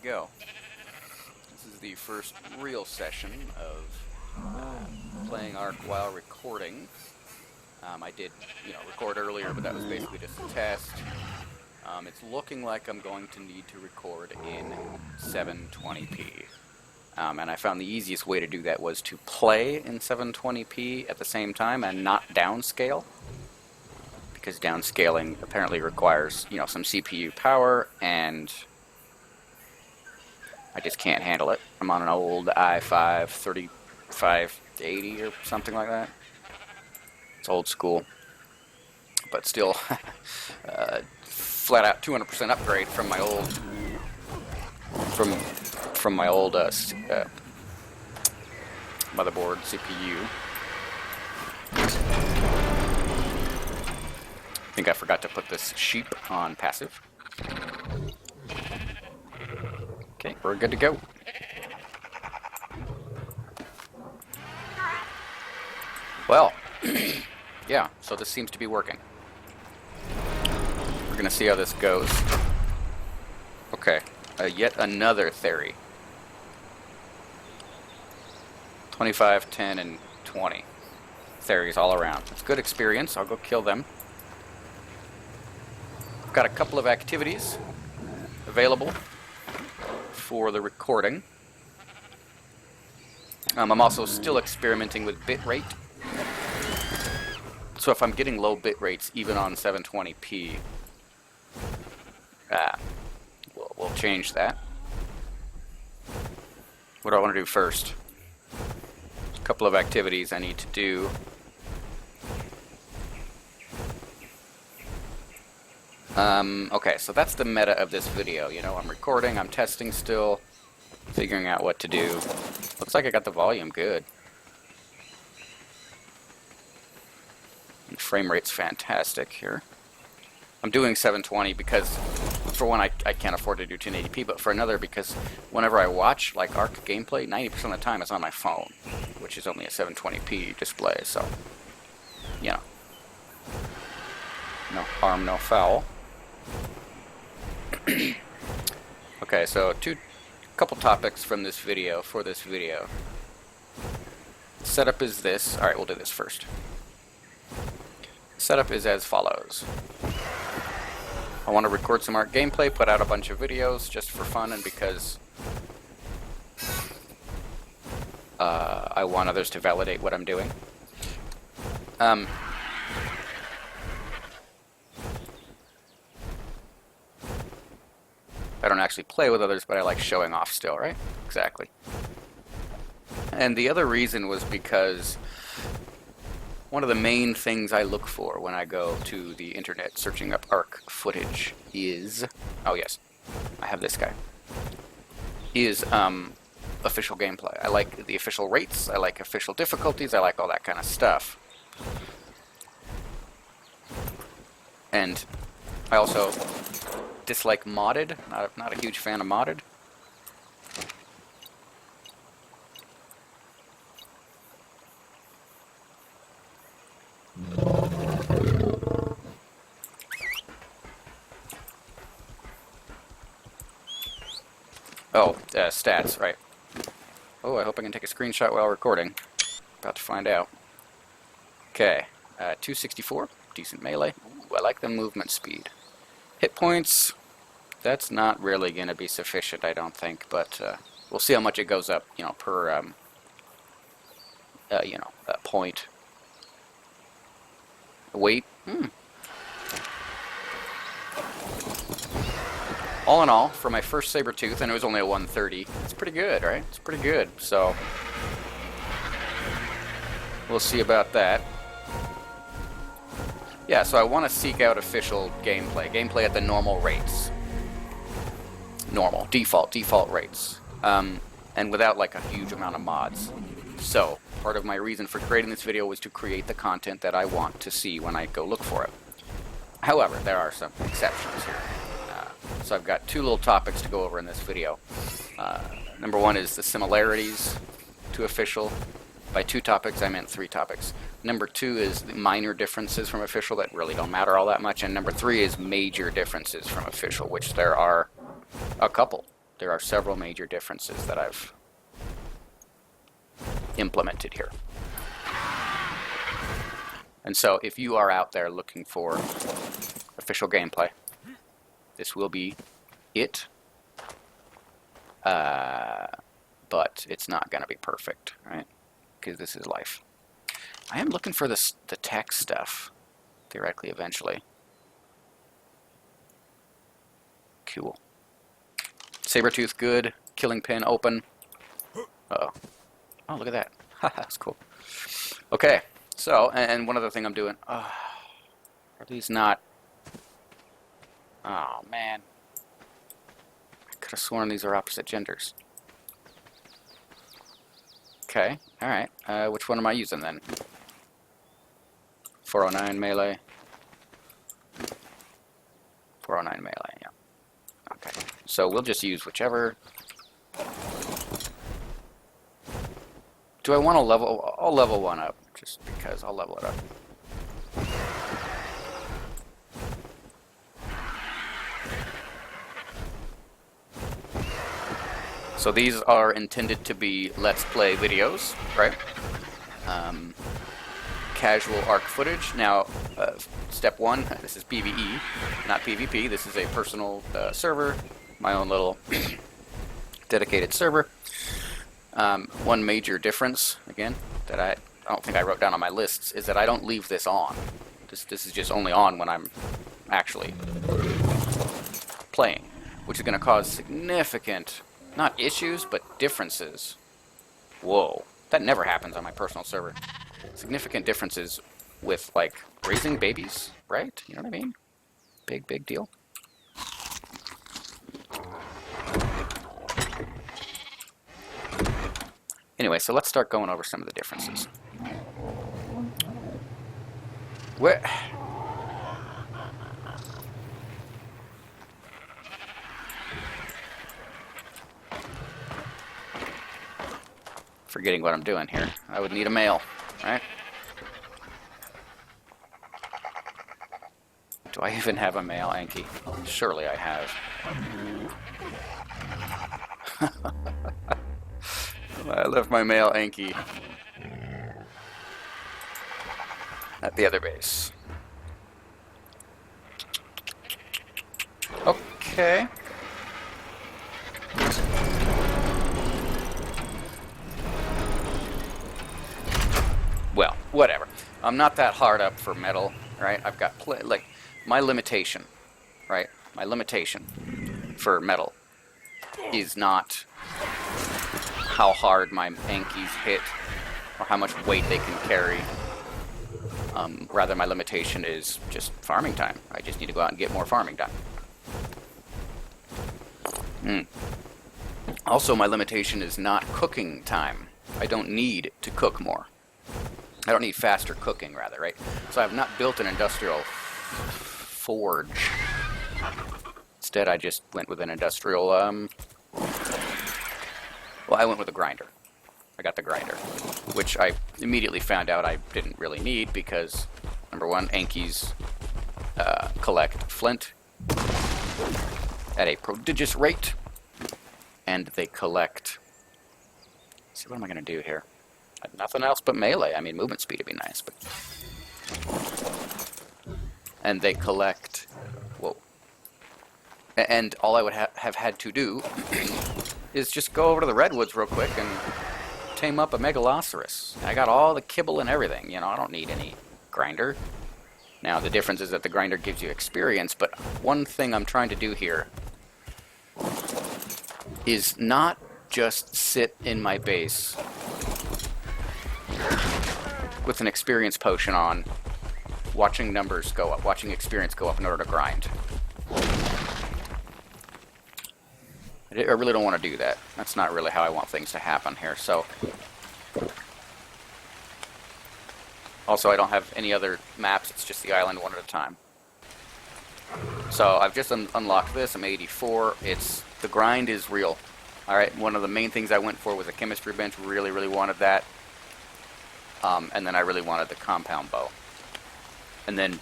go. This is the first real session of playing Ark while recording. I did, record earlier, but that was basically just a test. It's looking like I'm going to need to record in 720p. And I found the easiest way to do that was to play in 720p at the same time and not downscale. Because downscaling apparently requires, some CPU power, and I just can't handle it. I'm on an old i5 3580 or something like that. It's old school, but still flat out 200% upgrade from my old motherboard CPU. I think I forgot to put this sheep on passive. Okay, we're good to go. Well, yeah, so this seems to be working. We're gonna see how this goes. Okay, yet another theory. 25, 10, and 20. Theories all around. It's good experience. I'll go kill them. Got a couple of activities available for the recording. I'm also still experimenting with bitrate. So if I'm getting low bit rates even on 720p, we'll change that. What do I want to do first? A couple of activities I need to do. Okay, so that's the meta of this video. I'm recording, I'm testing still, figuring out what to do. Looks like I got the volume good. And frame rate's fantastic here. I'm doing 720 because, for one, I can't afford to do 1080p, but for another, because whenever I watch, like, Ark gameplay, 90% of the time it's on my phone, which is only a 720p display, so, no harm, no foul. Okay, so couple topics from this video, for this video. Setup is this. Alright, we'll do this first. Setup is as follows. I want to record some Ark gameplay, put out a bunch of videos just for fun and because I want others to validate what I'm doing. I don't actually play with others, but I like showing off still, right? Exactly. And the other reason was because one of the main things I look for when I go to the internet searching up Ark footage is, oh yes, I have this guy, is official gameplay. I like the official rates, I like official difficulties, I like all that kind of stuff. And I also dislike modded. Not a huge fan of modded. Oh, stats, right. Oh, I hope I can take a screenshot while recording. About to find out. Okay, 264, decent melee. Ooh, I like the movement speed. Hit points, that's not really going to be sufficient, I don't think, but we'll see how much it goes up, per, point. Weight, All in all, for my first saber-tooth, and it was only a 130, it's pretty good, right? It's pretty good, so we'll see about that. Yeah, so I want to seek out official gameplay at the normal rates. Normal, default rates. And without like a huge amount of mods. So, part of my reason for creating this video was to create the content that I want to see when I go look for it. However, there are some exceptions here. So I've got two little topics to go over in this video. Number one is the similarities to official. By two topics, I meant three topics. Number two is the minor differences from official that really don't matter all that much. And number three is major differences from official, which there are a couple. there are several major differences that I've implemented here. And so if you are out there looking for official gameplay, this will be it. But it's not going to be perfect, right? Because this is life. I am looking for the tech stuff, theoretically, eventually. Cool. Sabertooth, good. Killing pin, open. Uh-oh. Oh, look at that. Haha, that's cool. Okay, so, and one other thing I'm doing. Are these not... Oh, man. I could have sworn these are opposite genders. Okay, alright. Which one am I using then? 409 melee. 409 melee, yeah. Okay, so we'll just use whichever. Do I want to level? I'll level one up, just because I'll level it up. So these are intended to be Let's Play videos, right? Casual Ark footage. Now, step one, this is PvE, not PvP. This is a personal server, my own little dedicated server. One major difference, again, that I don't think I wrote down on my lists, is that I don't leave this on. This is just only on when I'm actually playing, which is going to cause significant... not issues, but differences. Whoa. That never happens on my personal server. Significant differences with, like, raising babies, right? You know what I mean? Big, big deal. Anyway, so let's start going over some of the differences. Where... Forgetting what I'm doing here. I would need a male, right? Do I even have a male Anki? Surely I have. I left my male Anki at the other base. Okay. Well, whatever. I'm not that hard up for metal, right? I've got like my limitation, right? My limitation for metal is not how hard my Ankies hit or how much weight they can carry. Rather, my limitation is just farming time. I just need to go out and get more farming done. Also, my limitation is not cooking time. I don't need to cook more. I don't need faster cooking, rather, right? So I've not built an industrial forge. Instead, I just went with an industrial, well, I went with a grinder. I got the grinder, which I immediately found out I didn't really need because, number one, Ankies collect flint at a prodigious rate, and they collect... Let's see, what am I going to do here? Nothing else but melee. I mean, movement speed would be nice, but... And they collect... Whoa. And all I would have had to do is just go over to the redwoods real quick and tame up a megaloceros. I got all the kibble and everything, you know, I don't need any grinder. Now, the difference is that the grinder gives you experience, but one thing I'm trying to do here is not just sit in my base with an experience potion on, watching numbers go up, watching experience go up in order to grind. I really don't want to do that. That's not really how I want things to happen here, so... Also, I don't have any other maps, it's just the island one at a time. So, I've just unlocked this, I'm 84, the grind is real. Alright, one of the main things I went for was a chemistry bench, really wanted that. And then I really wanted the compound bow. And then,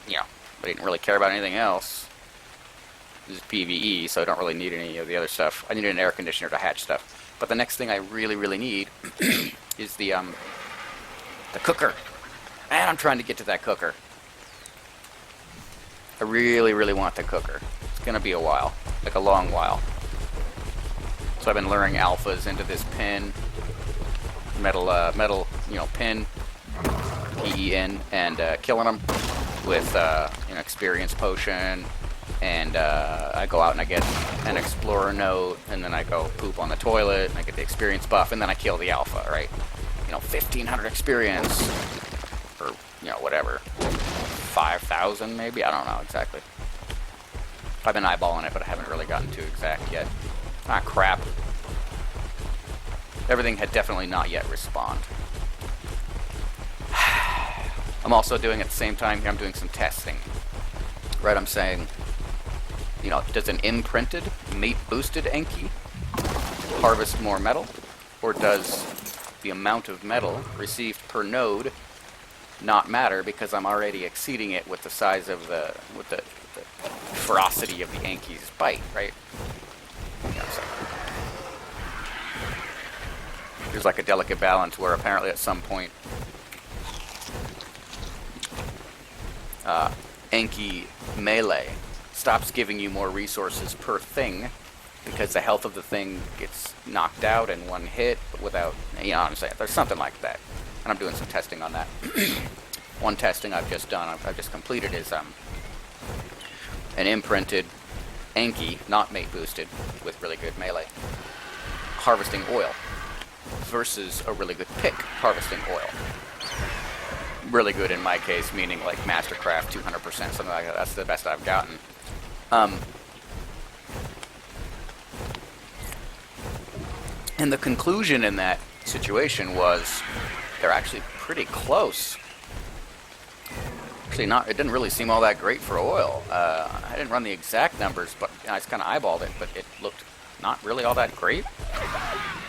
you know, I didn't really care about anything else. This is PvE, so I don't really need any of the other stuff. I need an air conditioner to hatch stuff. But the next thing I really, really need is the cooker. And I'm trying to get to that cooker. I really, really want the cooker. It's gonna be a while, like a long while. So I've been luring alphas into this pin, metal, pin, PEN, and killing them with an experience potion. And I go out and I get an explorer note, and then I go poop on the toilet, and I get the experience buff, and then I kill the alpha, right? 1,500 experience, or whatever, 5,000 maybe. I don't know exactly. I've been eyeballing it, but I haven't really gotten too exact yet. Ah, crap. Everything had definitely not yet respawned. I'm also doing at the same time here, I'm doing some testing. Right, I'm saying, does an imprinted, mate-boosted Enki harvest more metal? Or does the amount of metal received per node not matter because I'm already exceeding it with the size of the ferocity of the Enki's bite, right? So there's like a delicate balance where apparently at some point Enki melee stops giving you more resources per thing because the health of the thing gets knocked out in one hit without, I'm saying, there's something like that. And I'm doing some testing on that. One testing I've just done, I've just completed is an imprinted Enki, not mate boosted, with really good melee, harvesting oil versus a really good pick harvesting oil. Really good in my case, meaning like Mastercraft 200%, something like that. That's the best I've gotten. And the conclusion in that situation was they're actually pretty close. Actually, it didn't really seem all that great for oil. I didn't run the exact numbers, but I just kind of eyeballed it, but it looked not really all that great.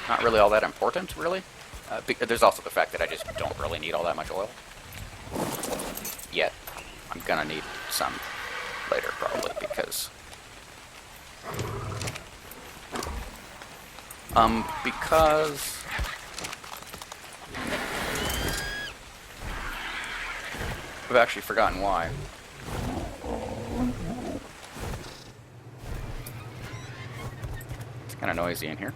Not really all that important, really. There's also the fact that I just don't really need all that much oil. Yet. I'm gonna need some later, probably, because I've actually forgotten why. It's kind of noisy in here.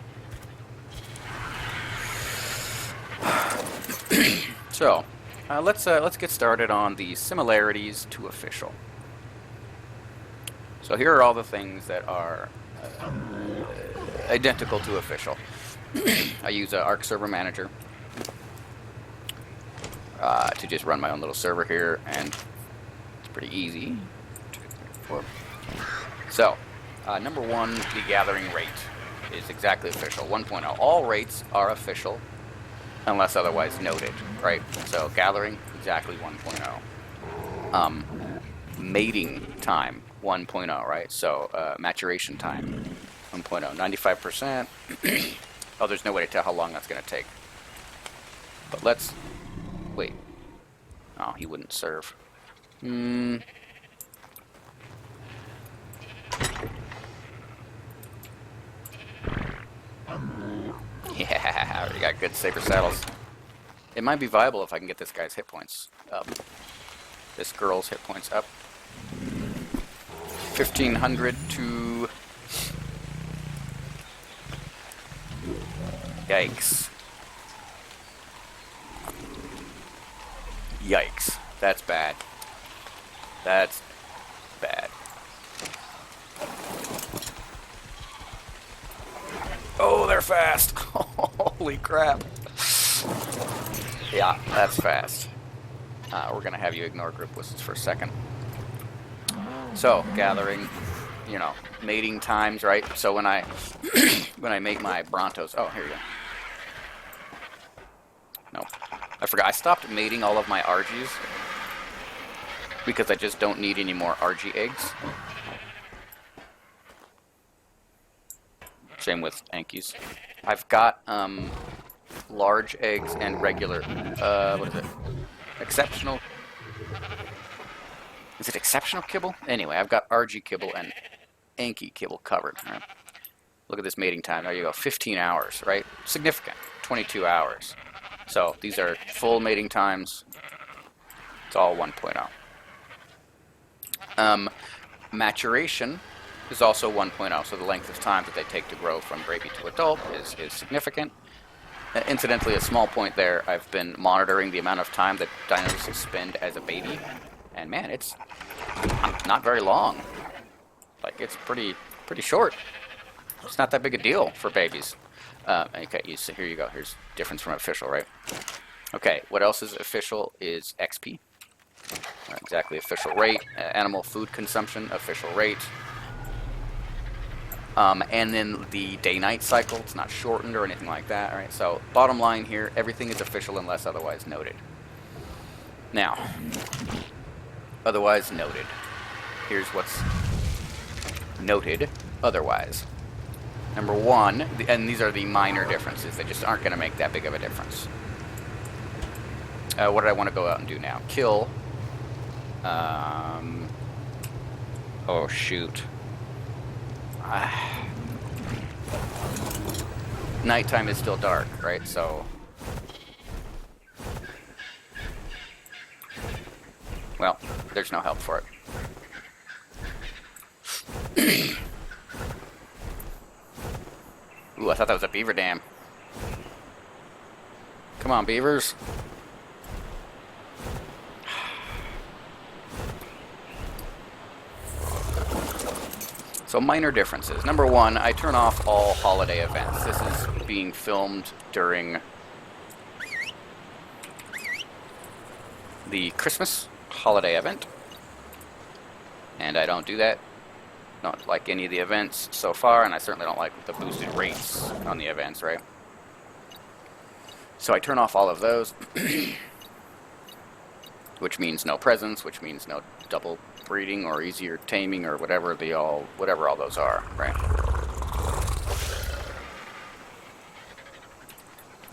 So, let's get started on the similarities to official. So here are all the things that are identical to official. I use Ark Server Manager to just run my own little server here, and it's pretty easy. 2, 3, 4. So, number one, the gathering rate is exactly official. 1.0. All rates are official unless otherwise noted, right? So gathering, exactly 1.0. Mating time, 1.0, right? So maturation time, 1.0. 95%. Oh, there's no way to tell how long that's going to take. But let's... Wait. Oh, he wouldn't serve. Yeah, I already got good saber saddles. It might be viable if I can get this guy's hit points up. This girl's hit points up. 1,500 to... Yikes. Yikes. That's bad. That's bad. Oh, they're fast. Holy crap. Yeah, that's fast. We're going to have you ignore group whistles for a second. So, gathering, mating times, right? So when I when I make my Brontos... Oh, here you go. No. I forgot. I stopped mating all of my RGs because I just don't need any more RG eggs. Same with Enkis. I've got large eggs and regular, what is it? Exceptional. Is it exceptional kibble? Anyway, I've got RG kibble and Anki kibble covered. Right? Look at this mating time. There you go. 15 hours, right? Significant. 22 hours. So these are full mating times. It's all 1.0. Maturation is also 1.0. So the length of time that they take to grow from baby to adult is significant. Incidentally, a small point there, I've been monitoring the amount of time that dinos spend as a baby. And man, it's not very long. Like, it's pretty short. It's not that big a deal for babies. Okay, so here you go. Here's difference from official, right? Okay, what else is official is XP. Exactly, official rate. Animal food consumption, official rate. And then the day-night cycle, it's not shortened or anything like that, right? So, bottom line here, everything is official unless otherwise noted. Now, otherwise noted. Here's what's noted otherwise. Number one, and these are the minor differences, they just aren't going to make that big of a difference. What did I want to go out and do now? Kill. Oh, shoot. Nighttime is still dark, right? So, well, there's no help for it. Ooh, I thought that was a beaver dam. Come on, beavers. So minor differences. Number one, I turn off all holiday events. This is being filmed during the Christmas holiday event. And I don't do that. Don't like any of the events so far, and I certainly don't like the boosted rates on the events, right? So I turn off all of those, which means no presents, which means no double breeding or easier taming or whatever all those are, right?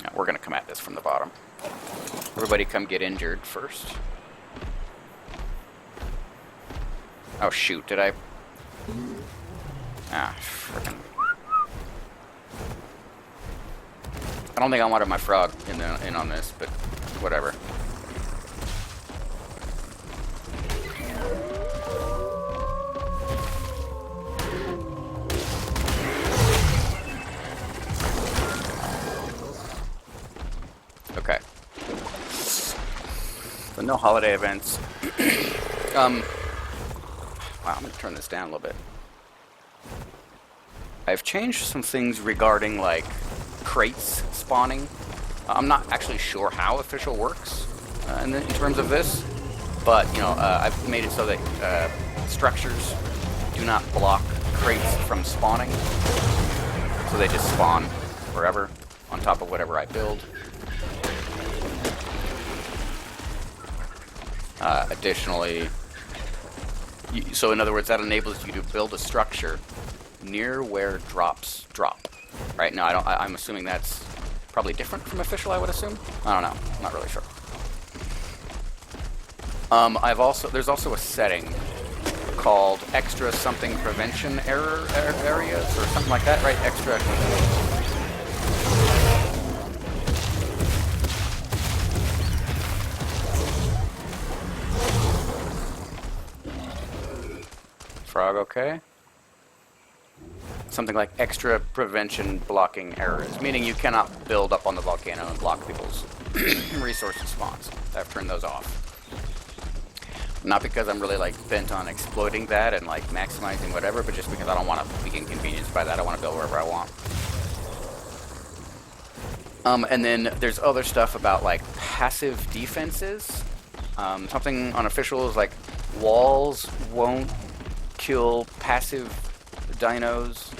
Now we're gonna come at this from the bottom. Everybody come get injured first. Oh shoot, did I? Ah, frickin'. I don't think I wanted my frog in on this, but whatever. Okay. So no holiday events. Wow, I'm gonna turn this down a little bit. I've changed some things regarding, like, crates spawning. I'm not actually sure how official works in terms of this, but, you know, I've made it so that structures do not block crates from spawning, so they just spawn forever on top of whatever I build. Additionally, so in other words, that enables you to build a structure near where drops drop. Right now, I'm assuming that's probably different from official. I would assume. I don't know. I'm not really sure. There's also a setting called extra something prevention areas or something like that, right? Extra. Frog, okay. Something like extra prevention blocking errors, meaning you cannot build up on the volcano and block people's resource spawns. I've turned those off. Not because I'm really like bent on exploiting that and like maximizing whatever, but just because I don't want to be inconvenienced by that. I want to build wherever I want. And then there's other stuff about like passive defenses. Something on official is like walls won't kill passive dinos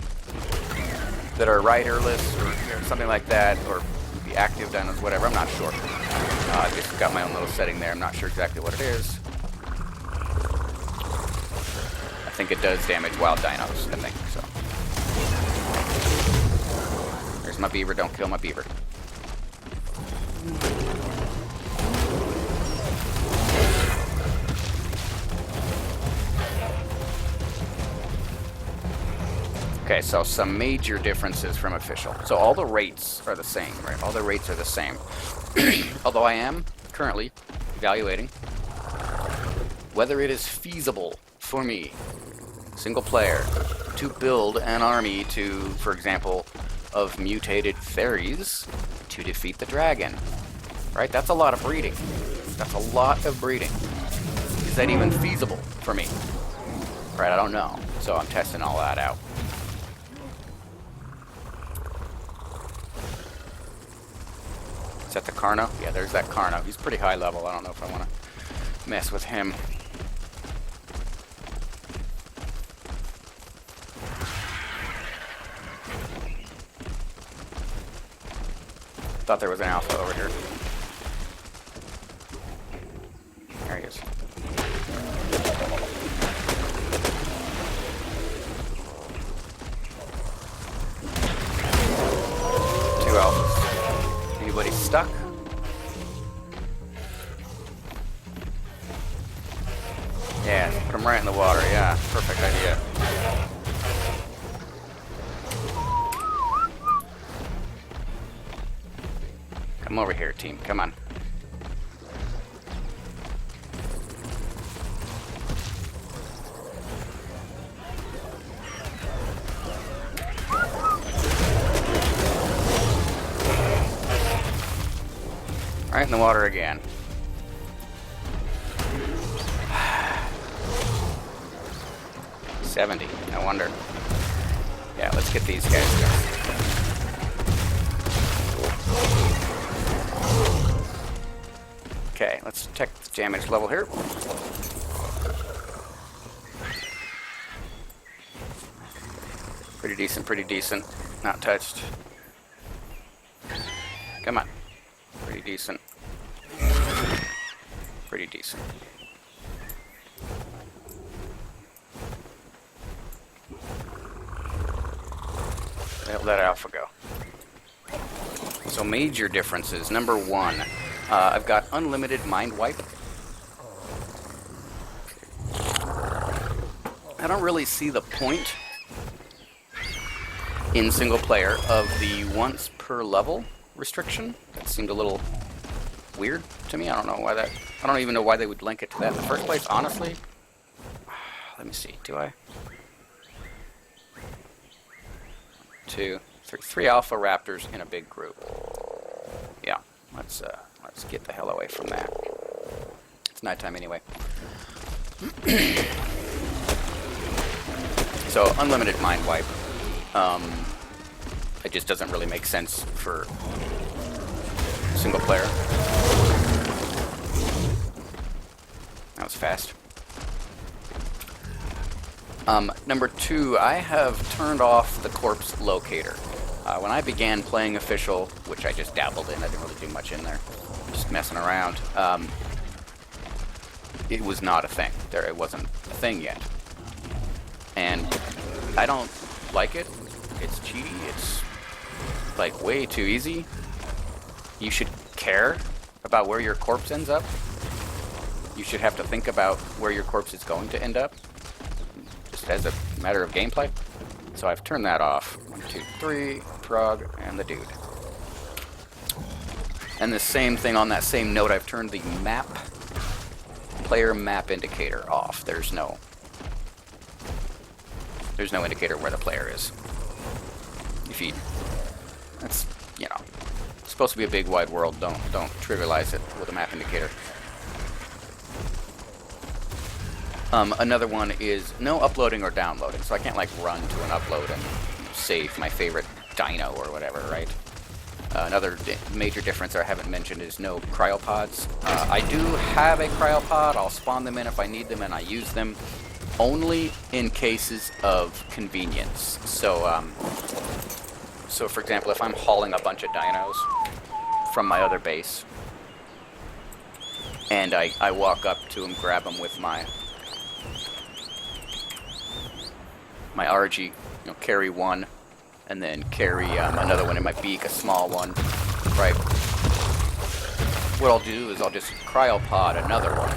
that are riderless or something like that, or the active dinos, whatever. I'm not sure. I just got my own little setting there. I'm not sure exactly what it is. I think it does damage wild dinos, I think, so. There's my beaver. Don't kill my beaver. Okay, so some major differences from official. So all the rates are the same, right? All the rates are the same. Although I am currently evaluating whether it is feasible for me, single player, to build an army to, for example, of mutated fairies to defeat the dragon. Right? That's a lot of breeding. That's a lot of breeding. Is that even feasible for me? Right, I don't know. So I'm testing all that out. Is that the Carno? Yeah, there's that Carno. He's pretty high level. I don't know if I want to mess with him. Thought there was an alpha over here. There he is. Two alphas. Anybody stuck? Yeah, put him right in the water. Yeah, perfect idea. Come over here, team. Come on. Right in the water again. $70. No wonder. Yeah, let's get these guys going. Okay, let's check the damage level here. Pretty decent, pretty decent. Not touched. Come on. Pretty decent. Pretty decent. Let alpha go. So major differences. Number one, I've got unlimited mind wipe. I don't really see the point in single player of the once per level restriction. That seemed a little weird to me. I don't know why that. I don't even know why they would link it to that in the first place, honestly. Let me see. Do I? 2, 3, 3 alpha raptors in a big group. Yeah, let's get the hell away from that. It's nighttime anyway. So unlimited mind wipe. It just doesn't really make sense for single player. That was fast. Number 2, I have turned off the corpse locator. When I began playing official, which I just dabbled in, I didn't really do much in there, just messing around, it was not a thing. It wasn't a thing yet. And I don't like it. It's cheaty. It's like way too easy. You should care about where your corpse ends up. You should have to think about where your corpse is going to end up, just as a matter of gameplay. So I've turned that off. 1, 2, 3, Prog, and the dude. And the same thing on that same note, I've turned the player map indicator off. There's no indicator where the player is. If you, that's, you know, it's supposed to be a big wide world. Don't trivialize it with a map indicator. Another one is no uploading or downloading, so I can't like run to an upload and save my favorite dino or whatever, right? Another major difference I haven't mentioned is no cryopods. I do have a cryopod. I'll spawn them in if I need them, and I use them only in cases of convenience. So for example, if I'm hauling a bunch of dinos from my other base, and I walk up to them, grab them with my RG, you know, carry one, and then carry another one in my beak, a small one, right? What I'll do is I'll just cryopod another one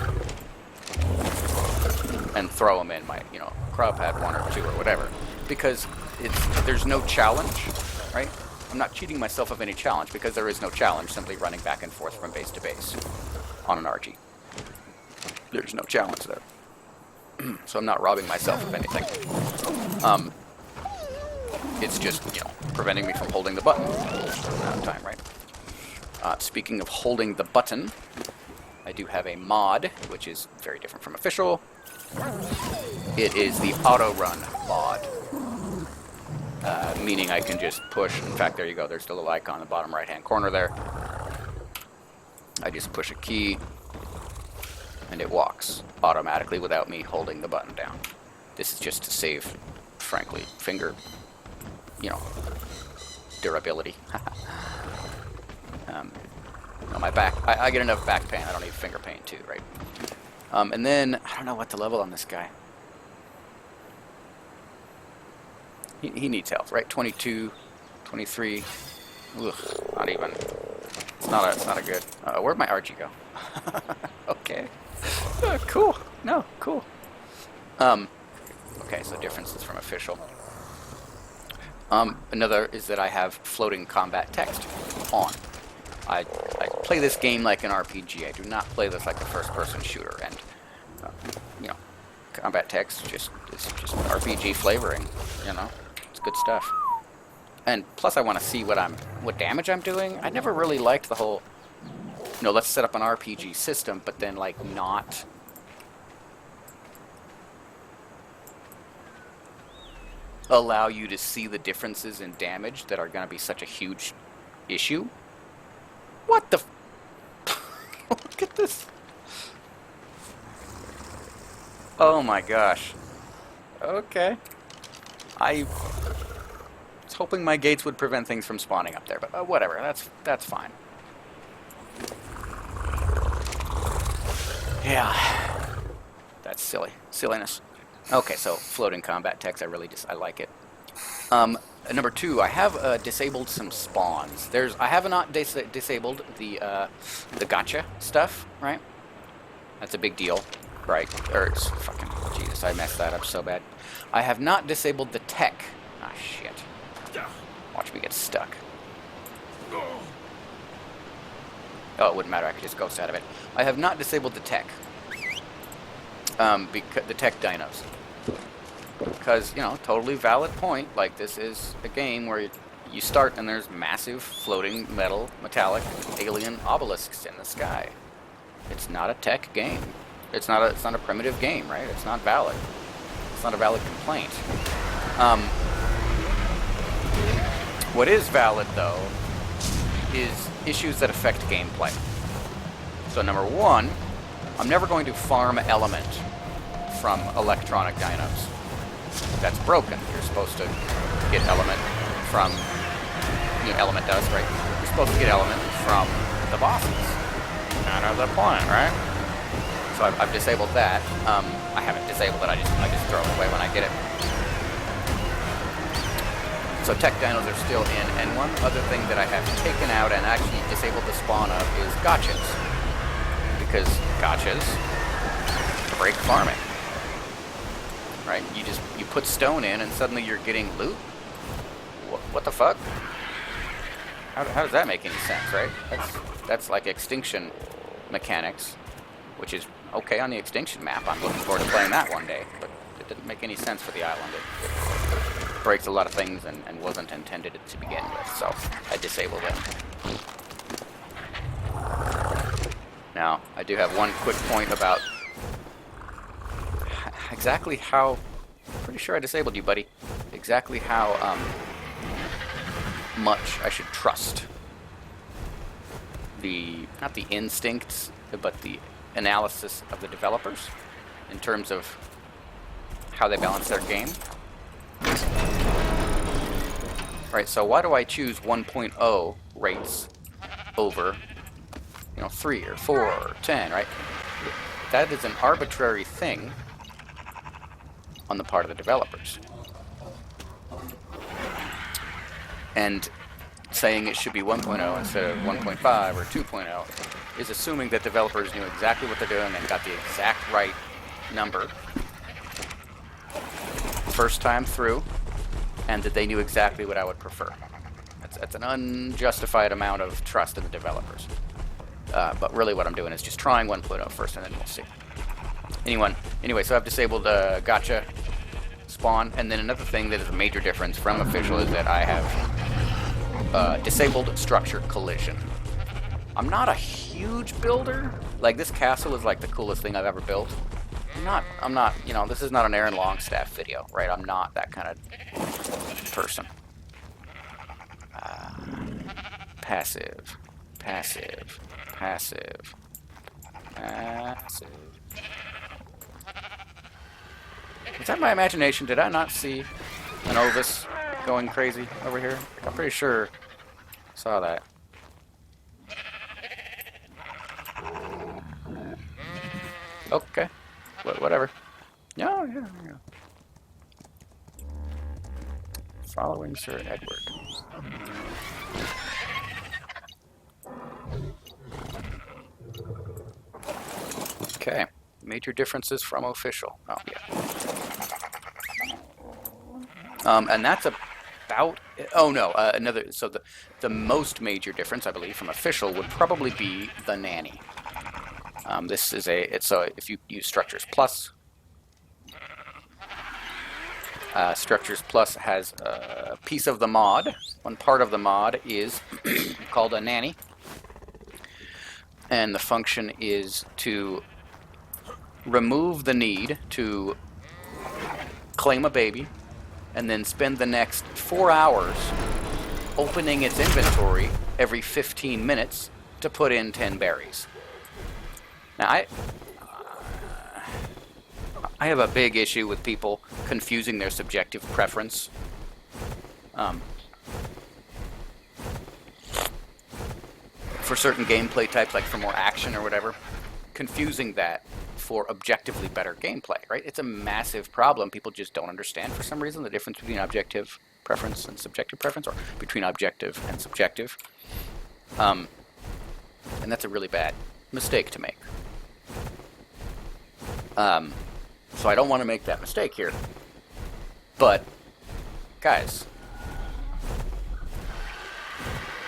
and throw them in my, you know, cryopod 1 or 2 or whatever, because there's no challenge, right? I'm not cheating myself of any challenge because there is no challenge simply running back and forth from base to base on an RG. There's no challenge there. So I'm not robbing myself of anything. It's just, preventing me from holding the button for amount of time, right? Speaking of holding the button, I do have a mod, which is very different from official. It is the auto run mod. Meaning I can just push. In fact, there you go. There's the little icon in the bottom right-hand corner there. I just push a key, and it walks automatically without me holding the button down. This is just to save, frankly, finger, durability. My back, I get enough back pain. I don't need finger pain too, right? And then, I don't know what the level on this guy. He needs health, right? 22, 23. Ugh, not even. It's not a good. Where'd my RG go? Okay. Cool. No, cool. Okay, so differences from official. Another is that I have floating combat text on. I play this game like an RPG. I do not play this like a first-person shooter, and combat text it's just RPG flavoring. It's good stuff. And plus, I want to see what damage I'm doing. I never really liked the whole, let's set up an RPG system, but then not allow you to see the differences in damage that are going to be such a huge issue. What the? Look at this. Oh my gosh. Okay. I was hoping my gates would prevent things from spawning up there, but whatever. That's fine. Yeah. That's silliness. Okay, so floating combat text. I like it. Number 2, I have disabled some spawns. I have not disabled the gotcha stuff, right? That's a big deal, right? Or it's fucking Jesus, I messed that up so bad. I have not disabled the tech. Ah, shit. Watch me get stuck. Oh, it wouldn't matter. I could just ghost out of it. I have not disabled the tech. Because the tech dinos. Because, totally valid point. Like, this is a game where you start and there's massive floating metallic alien obelisks in the sky. It's not a tech game. It's not a primitive game, right? It's not valid. It's not a valid complaint. What is valid, though, is issues that affect gameplay. So number 1, I'm never going to farm element from electronic dinos. That's broken. You're supposed to get element from, element dust, right? You're supposed to get element from the bosses. Kind of the point, right? So I've disabled that. I haven't disabled it. I just throw it away when I get it. So tech dinos are still in, and one other thing that I have taken out and actually disabled the spawn of is gotchas. Because gotchas break farming. Right? You put stone in and suddenly you're getting loot? What the fuck? How does that make any sense, right? That's like extinction mechanics, which is okay on the extinction map. I'm looking forward to playing that one day, but it didn't make any sense for the island. It breaks a lot of things and wasn't intended to begin with, so I disabled it. Now, I do have one quick point about exactly how, pretty sure I disabled you, buddy, exactly how much I should trust not the instincts, but the analysis of the developers in terms of how they balance their game. Right, so why do I choose 1.0 rates over, 3 or 4 or 10, right? That is an arbitrary thing on the part of the developers. And saying it should be 1.0 instead of 1.5 or 2.0 is assuming that developers knew exactly what they're doing and got the exact right number first time through, and that they knew exactly what I would prefer. That's an unjustified amount of trust in the developers. But really what I'm doing is just trying 1.0 first, and then we'll see. Anyway, so I've disabled gotcha spawn, and then another thing that is a major difference from official is that I have disabled structure collision. I'm not a huge builder. Like, this castle is like the coolest thing I've ever built. I'm not, you know, this is not an Aaron Longstaff video, right? I'm not that kind of person. Passive. Was that my imagination? Did I not see an Ovis going crazy over here? I'm pretty sure I saw that. Okay. Whatever. Yeah. Following Sir Edward. Okay. Major differences from official. Oh, yeah. And that's about... Oh, no. Another... So the most major difference, I believe, from official would probably be the Nanny. This is if you use Structures Plus, Structures Plus has a piece of the mod. One part of the mod is called a Nanny, and the function is to remove the need to claim a baby and then spend the next 4 hours opening its inventory every 15 minutes to put in 10 berries. Now, I have a big issue with people confusing their subjective preference. For certain gameplay types, like for more action or whatever, confusing that for objectively better gameplay, right? It's a massive problem. People just don't understand for some reason the difference between objective preference and subjective preference, or between objective and subjective. And that's a really bad mistake to make. So I don't want to make that mistake here. But, guys,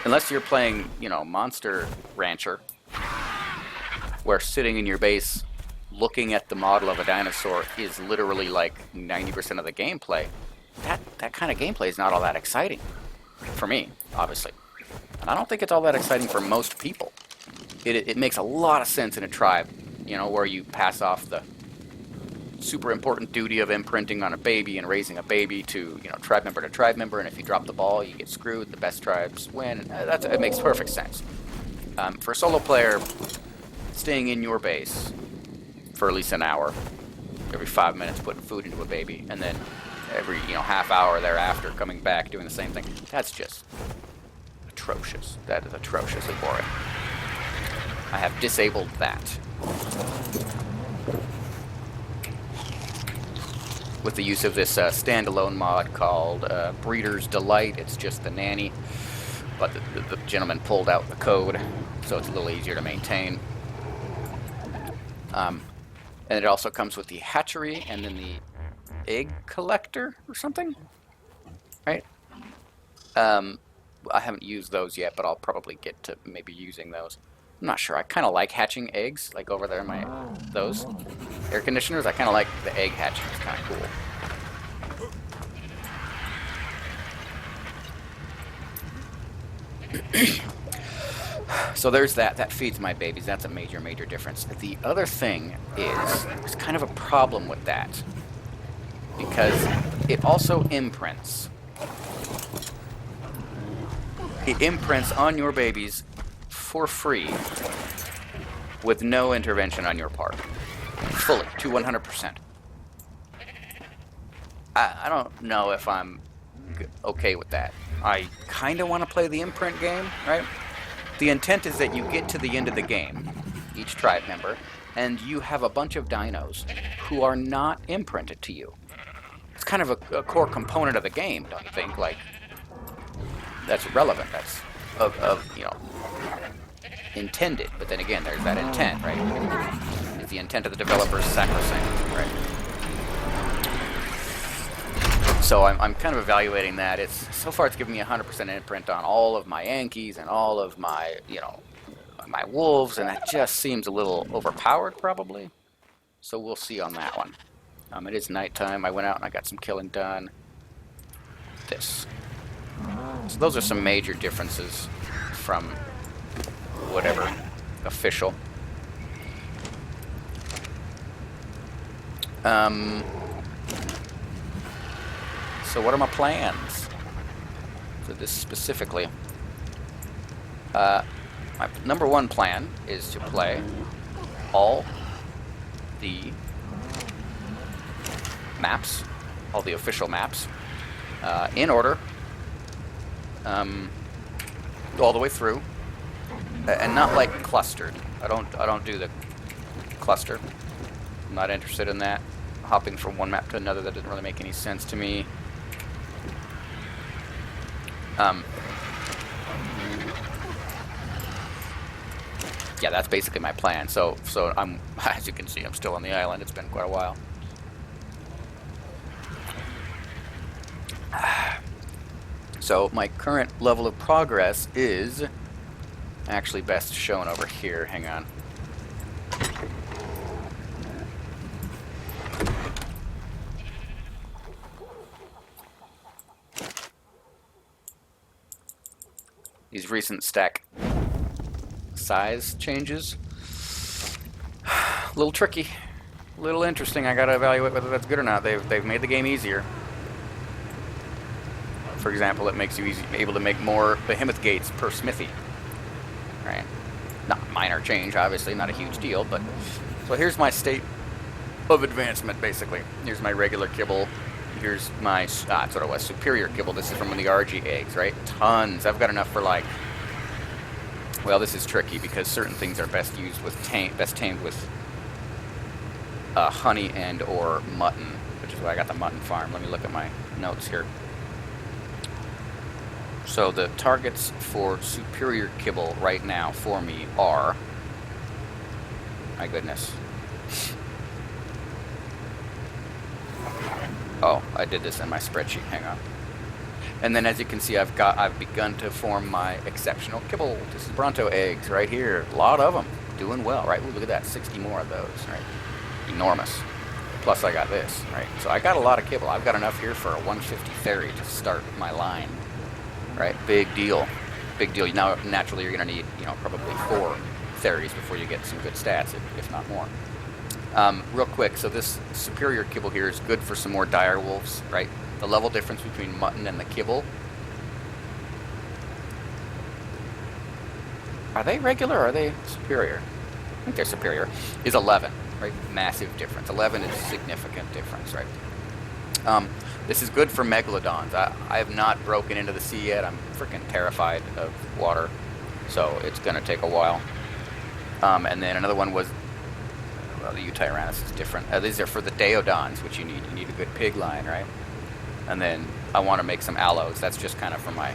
unless you're playing, you know, Monster Rancher, where sitting in your base looking at the model of a dinosaur is literally like 90% of the gameplay, that kind of gameplay is not all that exciting. For me, obviously. And I don't think it's all that exciting for most people. It makes a lot of sense in a tribe, you know, where you pass off the super important duty of imprinting on a baby and raising a baby to, you know, tribe member to tribe member, and if you drop the ball, you get screwed, the best tribes win. It makes perfect sense. For a solo player, staying in your base for at least an hour, every 5 minutes putting food into a baby, and then every, you know, half hour thereafter coming back doing the same thing, that's just atrocious. That is atrociously boring. I have disabled that. With the use of this standalone mod called Breeder's Delight. It's just the Nanny, but the gentleman pulled out the code, so it's a little easier to maintain. And it also comes with the hatchery and then the egg collector or something, right? I haven't used those yet, but I'll probably get to maybe using those. I'm not sure. I kind of like hatching eggs, like over there in those air conditioners. I kind of like the egg hatching. It's kind of cool. So there's that. That feeds my babies. That's a major, major difference. The other thing is, there's kind of a problem with that, because it also imprints. It imprints on your babies for free, with no intervention on your part. Fully, to 100%. I don't know if I'm okay with that. I kind of want to play the imprint game, right? The intent is that you get to the end of the game, each tribe member, and you have a bunch of dinos who are not imprinted to you. It's kind of a core component of the game, don't you think? Like, that's relevant. That's you know, intended. But then again, there's that intent, right? Is the intent of the developers sacrosanct, right? So I'm kind of evaluating that. So far it's given me 100% imprint on all of my Yankees and all of my, my wolves, and that just seems a little overpowered probably. So we'll see on that one. It is nighttime. I went out and I got some killing done. This. So those are some major differences from whatever official. So what are my plans for this specifically? My number one plan is to play all the maps, all the official maps, in order, all the way through, and not like clustered. I don't do the cluster. I'm not interested in that. Hopping from one map to another, that doesn't really make any sense to me. Yeah, that's basically my plan. So I'm, as you can see, I'm still on the island. It's been quite a while. So my current level of progress is actually best shown over here. Hang on. These recent stack size changes, a little tricky, a little interesting. I gotta evaluate whether that's good or not. They've made the game easier. For example, it makes you able to make more behemoth gates per smithy. Right? Not a minor change, obviously, not a huge deal, but so here's my state of advancement basically. Here's my regular kibble. Here's my, that's what it was, superior kibble. This is from the RG eggs, right? Tons. I've got enough for like, well, this is tricky because certain things are best used with best tamed with honey and or mutton, which is why I got the mutton farm. Let me look at my notes here. So the targets for superior kibble right now for me are, my goodness. Oh, I did this in my spreadsheet. Hang on. And then, as you can see, I've begun to form my exceptional kibble. This is Bronto eggs right here. A lot of them. Doing well, right? Ooh, look at that. 60 more of those, right? Enormous. Plus, I got this, right? So I got a lot of kibble. I've got enough here for a 150 ferry to start my line, right? Big deal. Big deal. Now, naturally, you're going to need, probably 4 ferries before you get some good stats, if not more. Real quick, so this superior kibble here is good for some more dire wolves, right? The level difference between mutton and the kibble. Are they regular or are they superior? I think they're superior. Is 11, right? Massive difference. 11 is significant difference, right? This is good for megalodons. I have not broken into the sea yet. I'm freaking terrified of water, so it's going to take a while. And then another one was, well, the Eutyrannus is different. These are for the Deodons, which you need. You need a good pig line, right? And then I want to make some aloes. That's just kind of for my...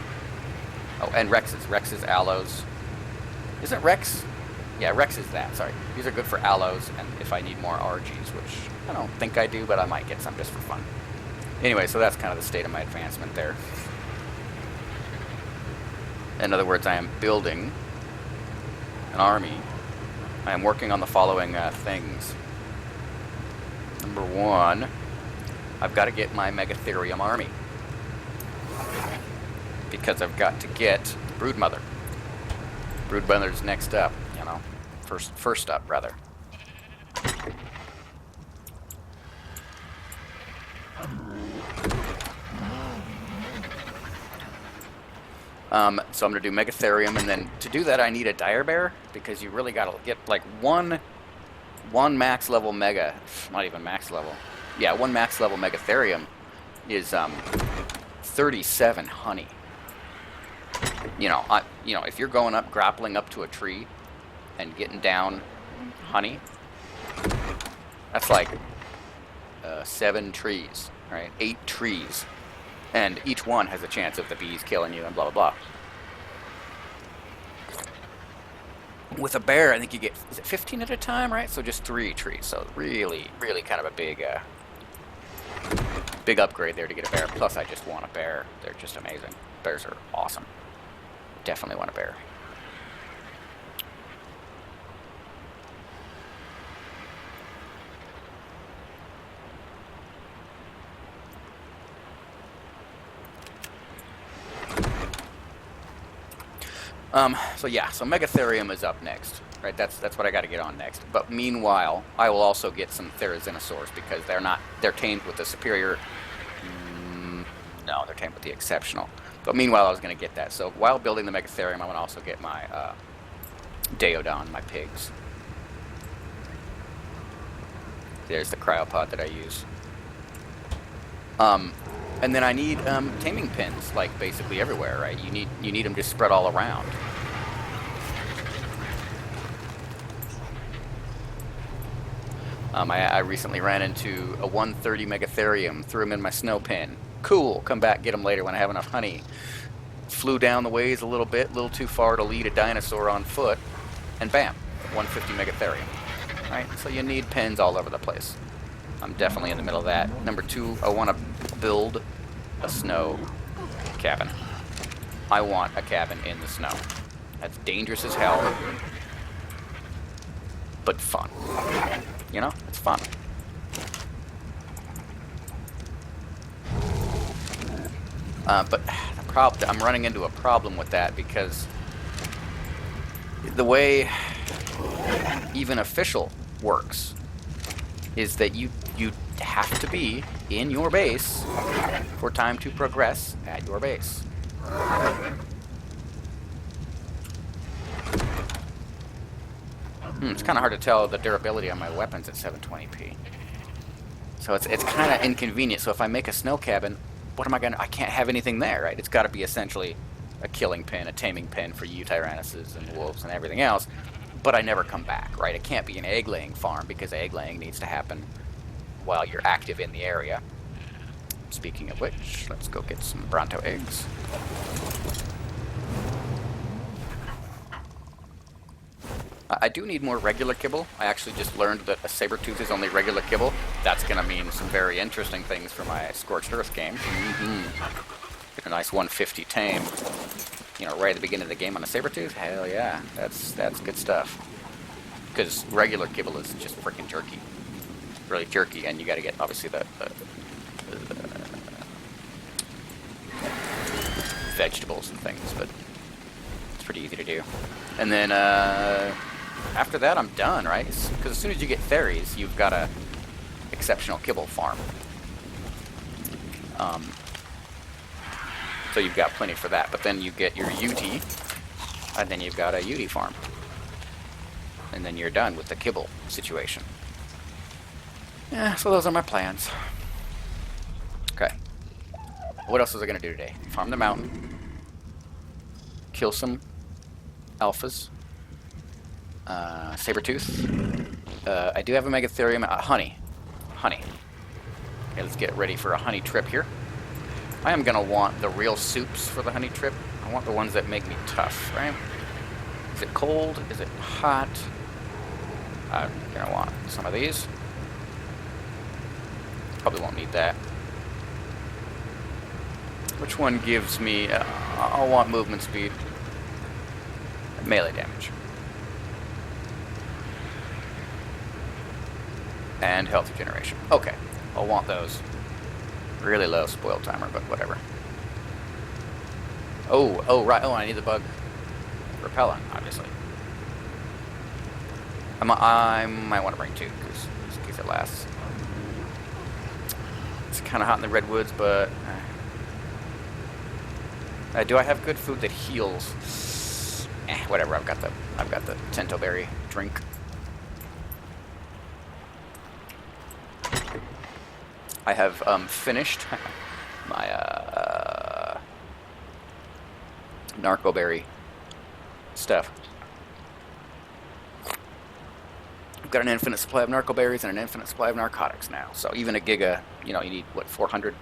Oh, and Rexes. Rexes, aloes. Isn't Rex? Yeah, Rex is that, sorry. These are good for aloes, and if I need more RGs, which I don't think I do, but I might get some just for fun. Anyway, so that's kind of the state of my advancement there. In other words, I am building an army. I am working on the following things. Number 1, I've got to get my Megatherium army. Because I've got to get Broodmother. Broodmother's next up, First up, rather. So I'm going to do Megatherium, and then to do that I need a dire bear, because you really got to get like one max level mega, not even max level. Yeah, one max level Megatherium is 37 honey. If you're going up, grappling up to a tree and getting down honey, that's like 7 trees, right? 8 trees. And each one has a chance of the bees killing you and blah, blah, blah. With a bear, I think you get, is it 15 at a time, right? So just 3 trees. So really, really kind of a big Big upgrade there to get a bear. Plus, I just want a bear. They're just amazing. Bears are awesome. Definitely want a bear. So Megatherium is up next, right? That's what I got to get on next. But meanwhile, I will also get some Therizinosaurs because they're tamed with the superior. No, they're tamed with the exceptional. But meanwhile, I was going to get that. So while building the Megatherium, I'm going to also get my Daeodon, my pigs. There's the cryopod that I use. And then I need taming pins, like basically everywhere, right? You need them just spread all around. I recently ran into a 130 Megatherium, threw him in my snow pen. Cool, come back, get him later when I have enough honey. Flew down the ways a little bit, a little too far to lead a dinosaur on foot, and bam, 150 Megatherium. Right? So you need pins all over the place. I'm definitely in the middle of that. Number 2, I want to build a snow cabin. I want a cabin in the snow. That's dangerous as hell, but fun. You know, it's fun. But I'm running into a problem with that because the way even official works is that you have to be in your base for time to progress at your base. It's kind of hard to tell the durability on my weapons at 720p. So it's kind of inconvenient. So if I make a snow cabin, what am I gonna? I can't have anything there, right? It's got to be essentially a killing pin, a taming pin for you tyrannuses and wolves and everything else. But I never come back, right? It can't be an egg-laying farm because egg-laying needs to happen while you're active in the area. Speaking of which, let's go get some Bronto eggs. I do need more regular kibble. I actually just learned that a saber-tooth is only regular kibble. That's going to mean some very interesting things for my Scorched Earth game. Get a nice 150 tame. You know, right at the beginning of the game on a saber-tooth? Hell yeah. That's good stuff. Because regular kibble is just freaking jerky. Really jerky, and you got to get, obviously, the vegetables and things, but it's pretty easy to do. And then, after that, I'm done, right? Because as soon as you get Theries, you've got a exceptional kibble farm. So you've got plenty for that. But then you get your UT, and then you've got a UT farm. And then you're done with the kibble situation. Yeah, so those are my plans. Okay. What else was I going to do today? Farm the mountain. Kill some alphas. Saber-tooth. I do have a Megatherium. Honey. Okay, let's get ready for a honey trip here. I am going to want the real soups for the honey trip. I want the ones that make me tough, right? Is it cold? Is it hot? I'm going to want some of these. Probably won't need that. Which one gives me... I'll want movement speed. Melee damage. And health regeneration. Okay, I'll want those. Really low spoil timer, but whatever. Oh, right. Oh, I need the bug repellent, obviously. I might want to bring 2, because just in case it lasts. It's kind of hot in the redwoods, but... do I have good food that heals? Whatever. I've got the Tento berry drink. I have finished my narco berry stuff. I've got an infinite supply of narco berries and an infinite supply of narcotics now. So even a giga, you know, you need what, 400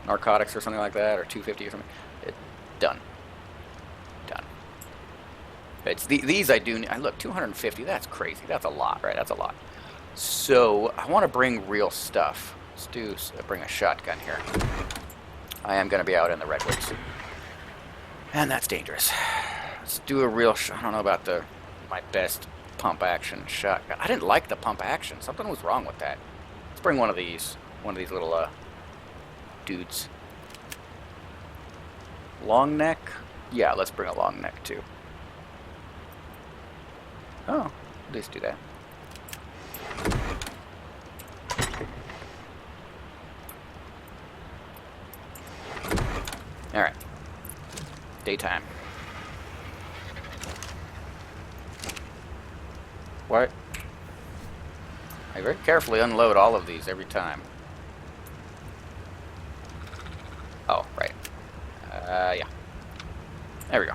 narcotics or something like that, or 250 or something. Done. It's these I do. Look, 250. That's crazy. That's a lot, right? That's a lot. So I want to bring real stuff. bring a shotgun here. I am going to be out in the redwoods. And that's dangerous. Let's do a real I don't know about my best pump action shotgun. I didn't like the pump action. Something was wrong with that. Let's bring one of these little dudes. Long neck? Yeah, let's bring a long neck too. Oh, at least do that. Alright. Daytime. What? I very carefully unload all of these every time. Oh, right. Yeah. There we go.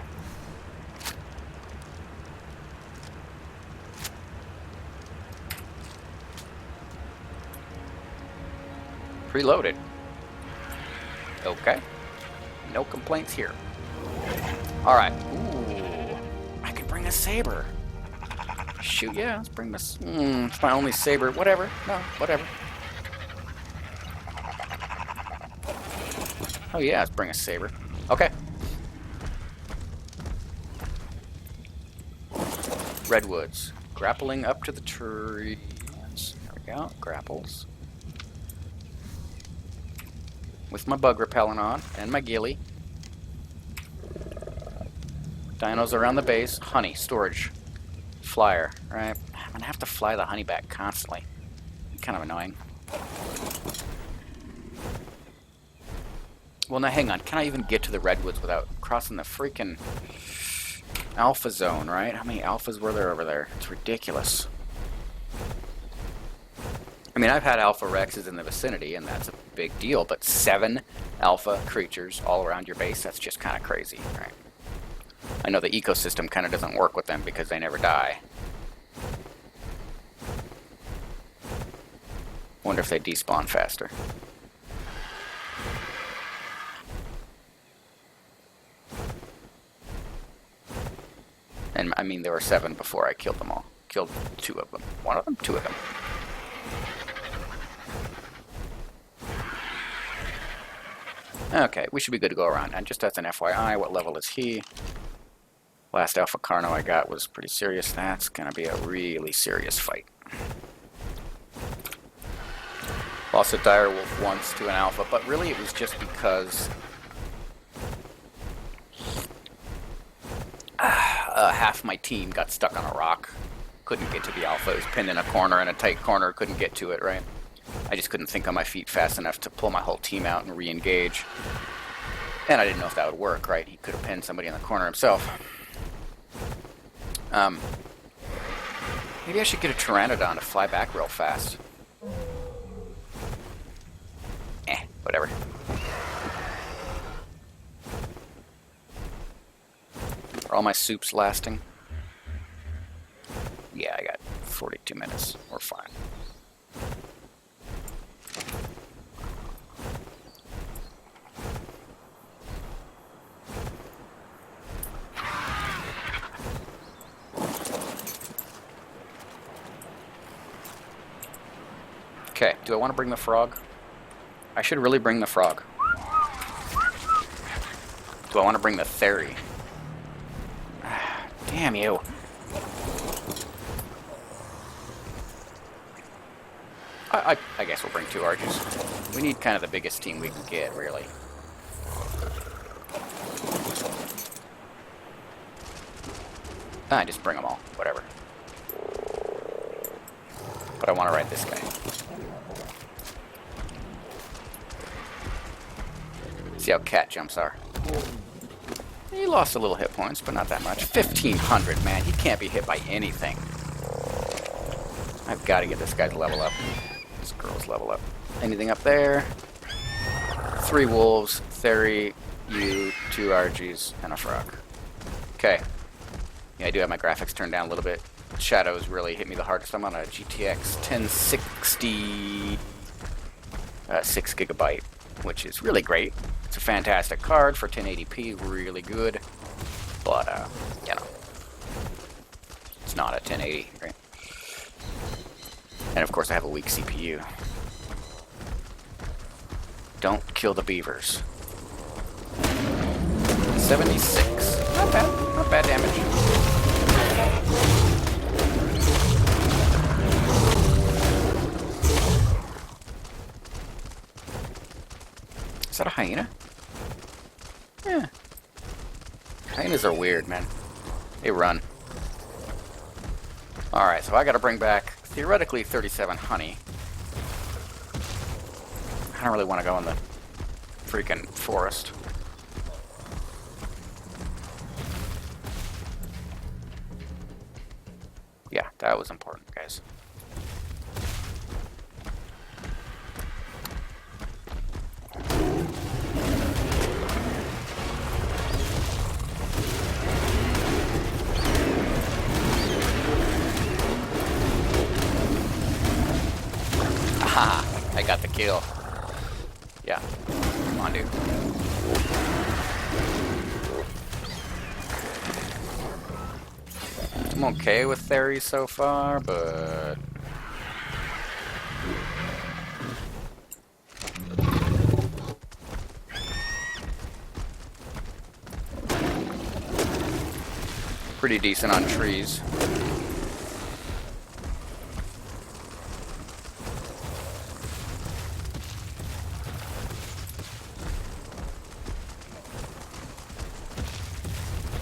Preloaded. Okay. No complaints here. Alright. Ooh. I can bring a saber. Shoot, yeah, let's bring this. It's my only saber. Whatever. No, whatever. Oh yeah, let's bring a saber. Okay. Redwoods. Grappling up to the trees. There we go. Grapples. With my bug repellent on and my ghillie. Dinos around the base. Honey. Storage. Flyer. Right. I'm going to have to fly the honey back constantly. Kind of annoying. Well, now hang on. Can I even get to the redwoods without crossing the freaking alpha zone, right? How many alphas were there over there? It's ridiculous. I mean, I've had alpha rexes in the vicinity, and that's a big deal, but 7 alpha creatures all around your base, that's just kind of crazy, right? I know the ecosystem kind of doesn't work with them because they never die. Wonder if they despawn faster. And I mean, there were 7 before I killed them all. Killed 2 of them. 1 of them? 2 of them. Okay, we should be good to go around. And just as an FYI, what level is he? Last Alpha Carno I got was pretty serious. That's going to be a really serious fight. Lost a direwolf once to an alpha, but really it was just because half my team got stuck on a rock. Couldn't get to the alpha. It was pinned in a corner, in a tight corner. Couldn't get to it, right? I just couldn't think on my feet fast enough to pull my whole team out and re-engage. And I didn't know if that would work, right? He could have pinned somebody in the corner himself. Maybe I should get a Pteranodon to fly back real fast. Whatever. Are all my soups lasting? Yeah, I got 42 minutes. We're fine. Okay, do I want to bring the frog? I should really bring the frog. Do I want to bring the theory? Damn you. I guess we'll bring 2 archers. We need kind of the biggest team we can get, really. Just bring them all. Whatever. But I want to ride this guy. See how cat jumps are. He lost a little hit points, but not that much. 1,500, man. He can't be hit by anything. I've got to get this guy's level up. This girl's level up. Anything up there? 3 wolves, Theory, you, 2 RGs, and a frog. Okay. Yeah, I do have my graphics turned down a little bit. Shadows really hit me the hardest. I'm on a GTX 1060 6 gigabyte, which is really great. It's a fantastic card for 1080p, really good. But, you know, it's not a 1080, right? And of course I have a weak CPU. Don't kill the beavers. 76. Not bad. Not bad damage. Is that a hyena? Yeah. Hyenas are weird, man. They run. Alright, so I gotta bring back, theoretically, 37 honey. I don't really want to go in the freaking forest. Yeah, that was important, guys. Aha! I got the kill. Yeah. Come on, dude. I'm okay with Theory so far, but... pretty decent on trees.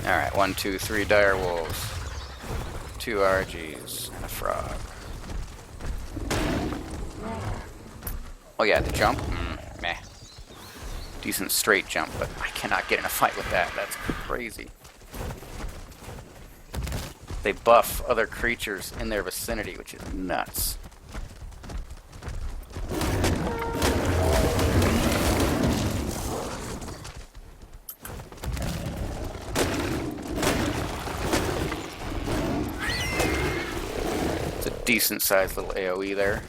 Alright, 1, 2, 3 dire wolves. 2 RGs and a frog. Oh yeah, the jump? Meh. Decent straight jump, but I cannot get in a fight with that. That's crazy. They buff other creatures in their vicinity, which is nuts. It's a decent sized little AoE there.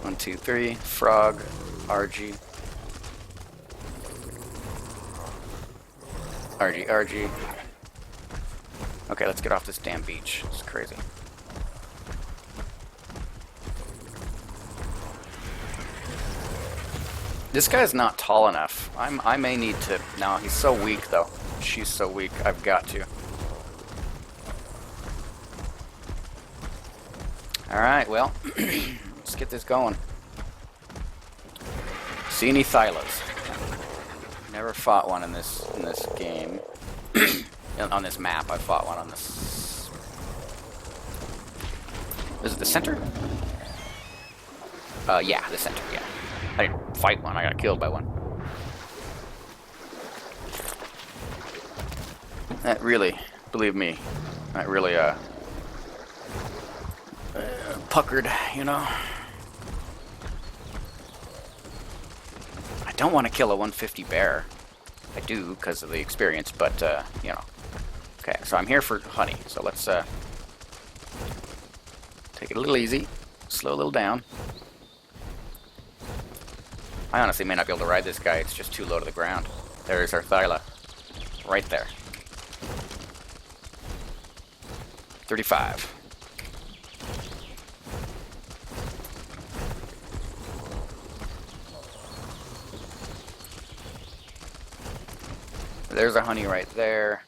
One, two, three. Frog. RG. RG, RG. Okay, let's get off this damn beach. It's crazy. This guy's not tall enough. I may need to... No, he's so weak, though. She's so weak. I've got to. Alright, well. Let's get this going. See any Thylas? Never fought one in this game. On this map, I fought one on this. Is it the center? Yeah, the center. Yeah, I didn't fight one. I got killed by one. That really, believe me, that really puckered, you know. I don't want to kill a 150 bear. I do because of the experience, but, you know. Okay, so I'm here for honey, so let's, take it a little easy, slow a little down. I honestly may not be able to ride this guy, it's just too low to the ground. There's our Thyla. Right there. 35. There's a honey right there.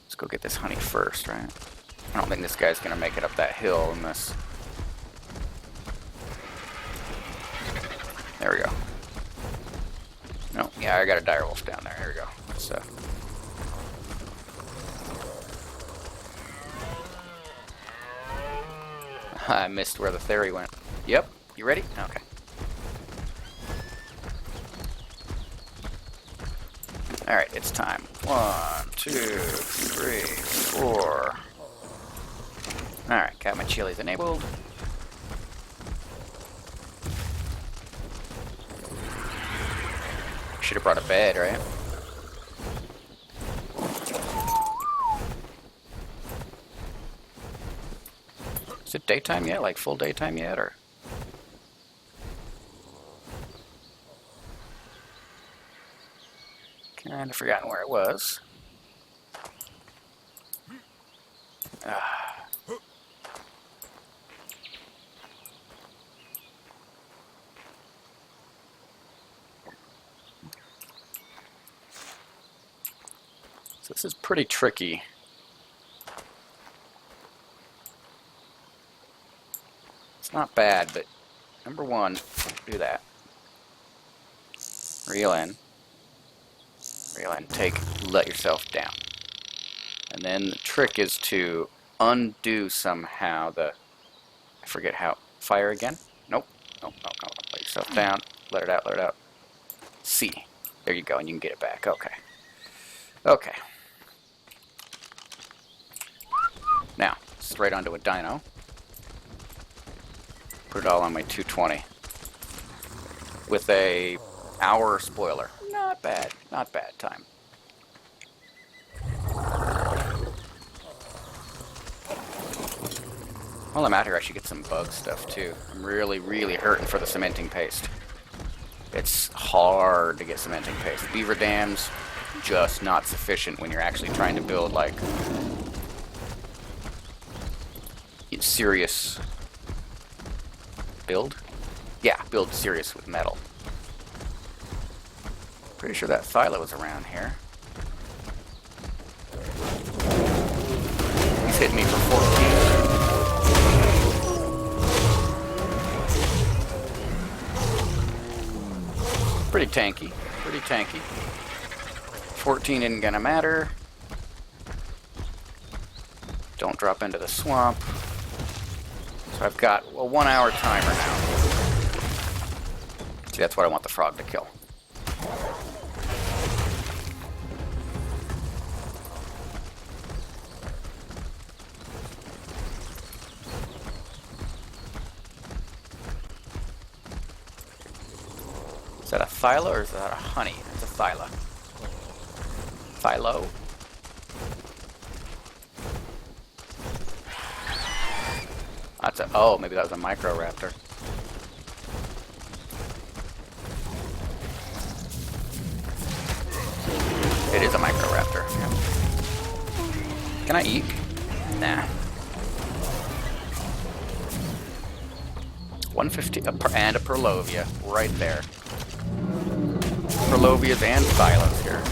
Let's go get this honey first, right? I don't think this guy's gonna make it up that hill in this. There we go. No, yeah, I got a dire wolf down there. There we go. Let's, I missed where the theory went. Yep. You ready? Okay. Alright, it's time. 1, 2, 3, 4. Alright, got my chilies enabled. Should have brought a bed, right? Is it daytime yet? Like full daytime yet, or? Kinda forgotten where it was. This is pretty tricky. It's not bad, but number one, do that. Reel in, let yourself down. And then the trick is to undo somehow the, I forget how, fire again? Nope. Nope. Let yourself down, let it out. C. There you go, and you can get it back. Okay. Okay. Now, straight onto a dyno. Put it all on my 220. With a hour spoiler. Not bad time. While I'm out here, I should get some bug stuff too. I'm really hurting for the cementing paste. It's hard to get cementing paste. Beaver dams, just not sufficient when you're actually trying to build like serious build? Yeah, build serious with metal. Pretty sure that silo is around here. He's hitting me for 14. Pretty tanky. 14 isn't gonna matter. Don't drop into the swamp. So I've got a 1 hour timer now. See, that's what I want the frog to kill. Is that a thyla or is that a honey? It's a thyla. Thylo. That's a, oh, maybe that was a Microraptor. It is a Microraptor. Yeah. Can I eat? Nah. 150 and a Perlovia right there. Perlovias and Thylas here.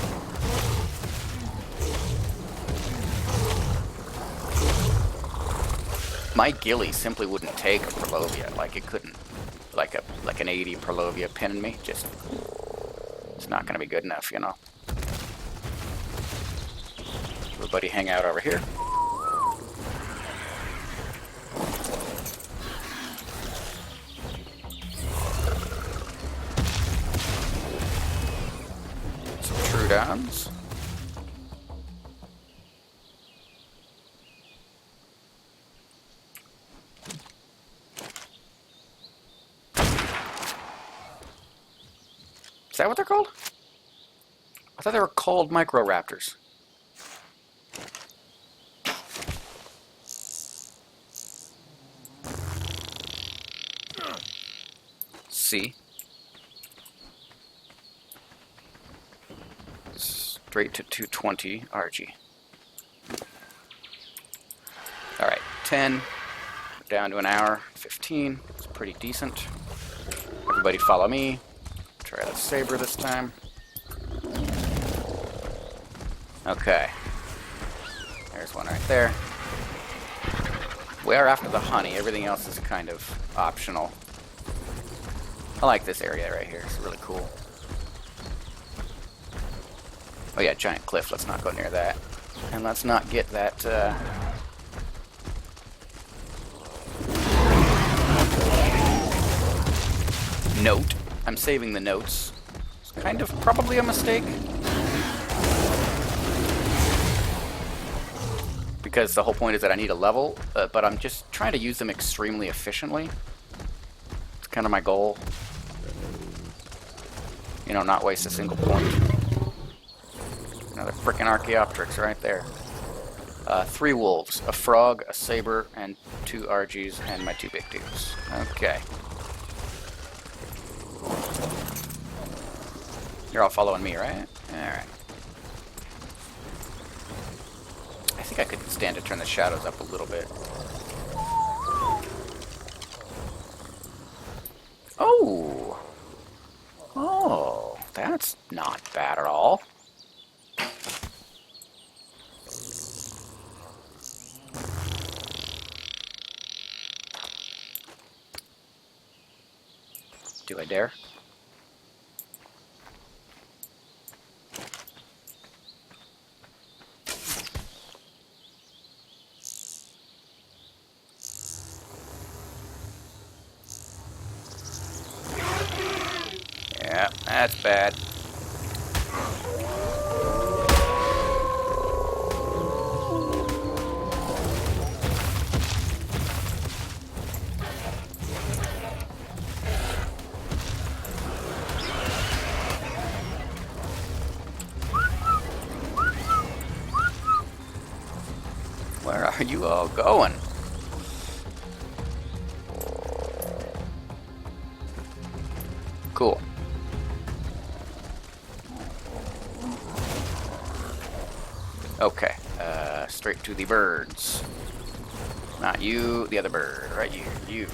My ghillie simply wouldn't take a Perlovia. Like it couldn't, like an 80 Perlovia pinning me. Just, it's not gonna be good enough, you know. Everybody hang out over here. Some Troodons. Is that what they're called? I thought they were called Microraptors. C. Straight to 220 RG. Alright, 10. Down to an hour. 15. It's pretty decent. Everybody follow me. Try the saber this time. Okay. There's one right there. We are after the honey. Everything else is kind of optional. I like this area right here. It's really cool. Oh yeah, giant cliff. Let's not go near that. And let's not get that, note. I'm saving the notes. It's kind of probably a mistake. Because the whole point is that I need a level, but I'm just trying to use them extremely efficiently. It's kind of my goal. You know, not waste a single point. Another frickin' Archaeopteryx right there. 3 wolves, a frog, a saber, and 2 RGs, and my 2 big dudes. Okay. You're all following me, right? Alright. I think I could stand to turn the shadows up a little bit. Oh! Oh, that's not bad at all. Do I dare? Yeah, that's bad. Where are you all going? Cool. Okay, straight to the birds. Not you, the other bird, right? You.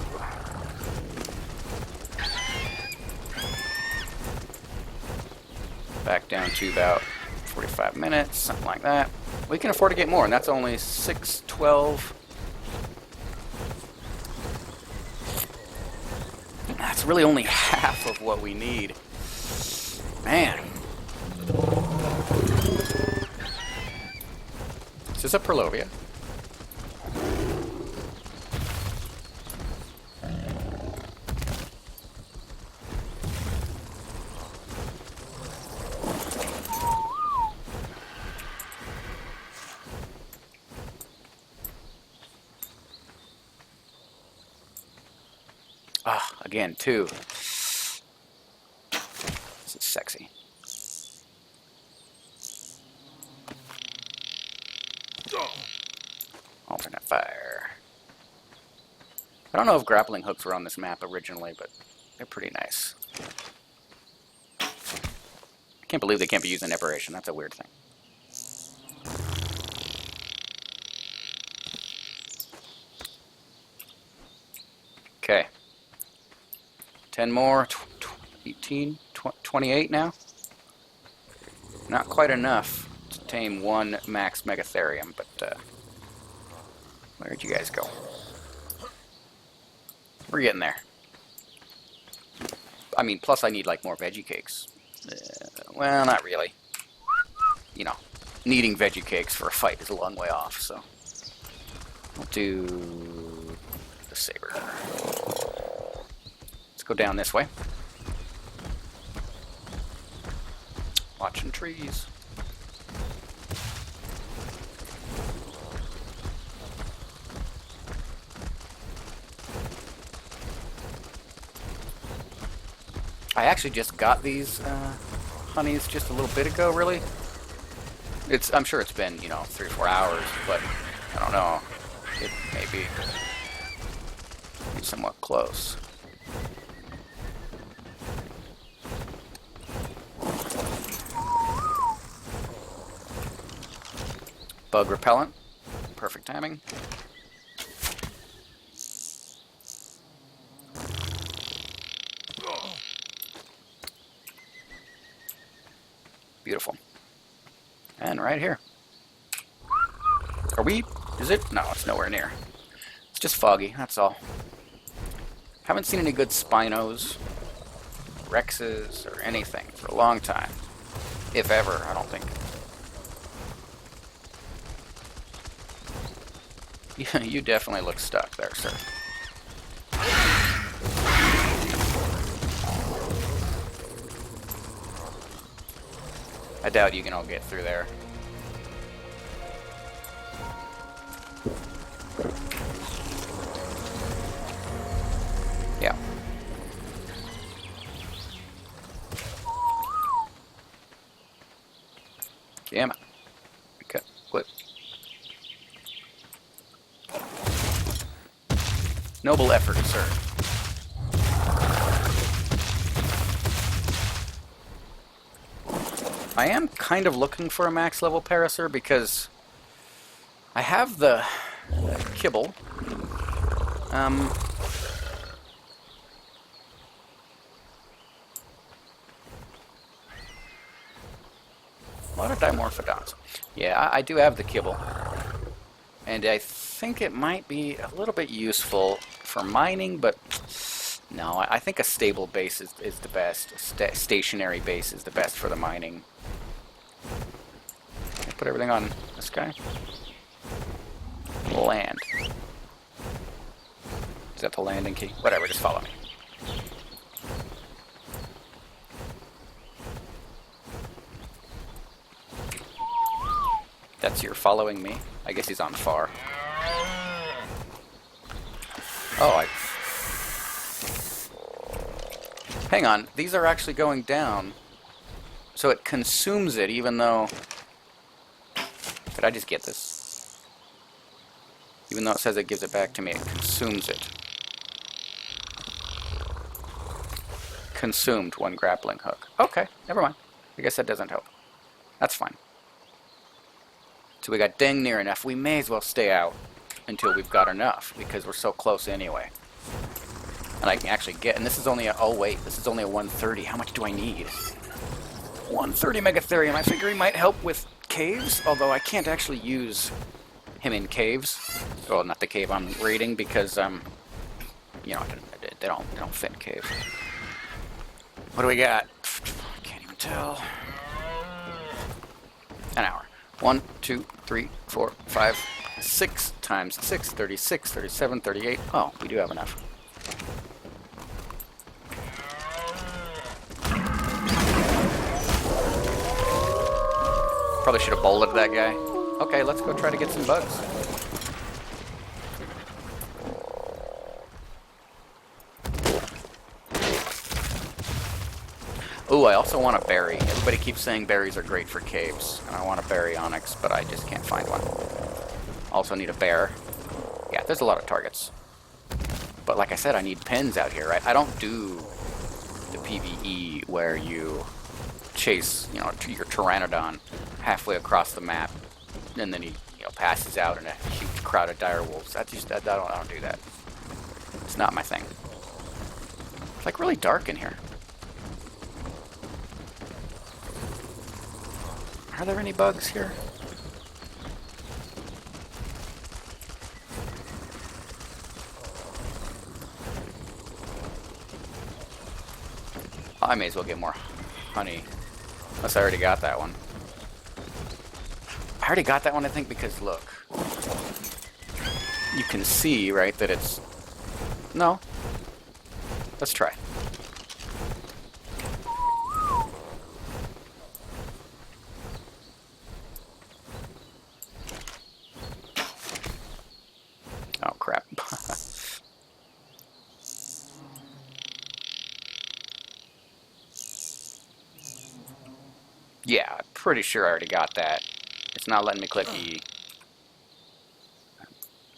Back down to about 45 minutes, something like that. We can afford to get more, and that's only 612. That's really only half of what we need. Man. Is this a Perlovia? Ah, again, two. This is sexy. Alternate fire. I don't know if grappling hooks were on this map originally, but they're pretty nice. I can't believe they can't be used in Epuration. That's a weird thing. Okay. 10 more. 18, 28 now. Not quite enough to tame one max Megatherium, but where'd you guys go? We're getting there. I mean, plus I need like more veggie cakes. Well, not really. You know, needing veggie cakes for a fight is a long way off, so I'll do the saber. Let's go down this way. Watching trees. I actually just got these honeys just a little bit ago, really. I'm sure it's been, 3 or 4 hours, but I don't know. It may be somewhat close. Bug repellent. Perfect timing. Beautiful. And right here. Are we? Is it? No, it's nowhere near. It's just foggy, that's all. Haven't seen any good Spinos, Rexes, or anything for a long time. If ever, I don't think. Yeah, you definitely look stuck there, sir. I doubt you can all get through there. Yeah. Damn it. Okay, quit. Noble effort, sir. I am kind of looking for a max level Parasaur because I have the kibble. A lot of Dimorphodons. Yeah, I do have the kibble. And I think it might be a little bit useful for mining, but No, I think a stable base is the best. Stationary base is the best for the mining. Put everything on this guy. Land. Is that the landing key? Whatever, just follow me. That's your following me? I guess he's on far. Oh, hang on, these are actually going down. So it consumes it even though... Did I just get this? Even though it says it gives it back to me, it consumes it. Consumed one grappling hook. Okay, never mind. I guess that doesn't help. That's fine. So we got dang near enough. We may as well stay out until we've got enough, because we're so close anyway. And I can actually get, and this is only a, oh wait, this is only a 130. How much do I need? 130 Megatherium. I figure he might help with caves, although I can't actually use him in caves. Well, not the cave I'm raiding, because, you know, they don't fit in caves. What do we got? I can't even tell. An hour. 1, 2, 3, 4, 5, 6 times 6, 36, 37, 38. Oh, we do have enough. Probably should have bolted that guy. Okay, let's go try to get some bugs. Ooh, I also want a berry. Everybody keeps saying berries are great for caves. And I want a berry onyx, but I just can't find one. Also need a bear. Yeah, there's a lot of targets. But like I said, I need pins out here, right? I don't do the PvE where you chase, you know, your Pteranodon halfway across the map, and then he, you know, passes out in a huge crowd of dire wolves. I don't do that. It's not my thing. It's like really dark in here. Are there any bugs here? I may as well get more honey. Unless I already got that one. I already got that one, I think, because look. You can see, right, that it's... No. Let's try. Oh, crap. Yeah, I'm pretty sure I already got that. It's not letting me click E.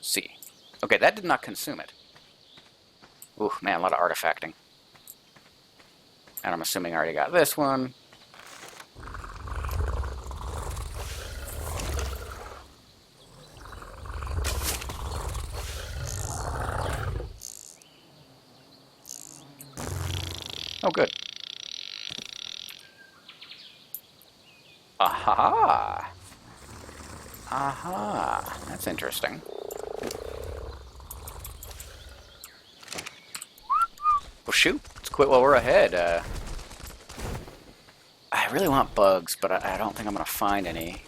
C. Okay, that did not consume it. Ooh, man, a lot of artifacting. And I'm assuming I already got this one. Oh, good. Aha! Aha! That's interesting. Well, shoot. Let's quit while we're ahead. I really want bugs, but I don't think I'm going to find any.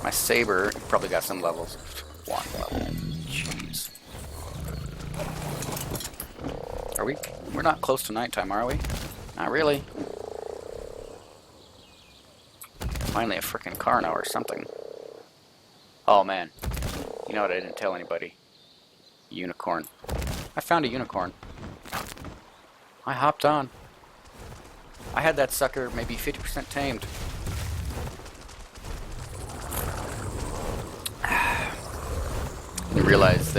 My saber probably got some levels. 1 level. Jeez. Are we? We're not close to nighttime, are we? Not really. Finally a frickin' Carno or something. Oh man. You know what I didn't tell anybody? Unicorn. I found a unicorn. I hopped on. I had that sucker maybe 50% tamed. Didn't realize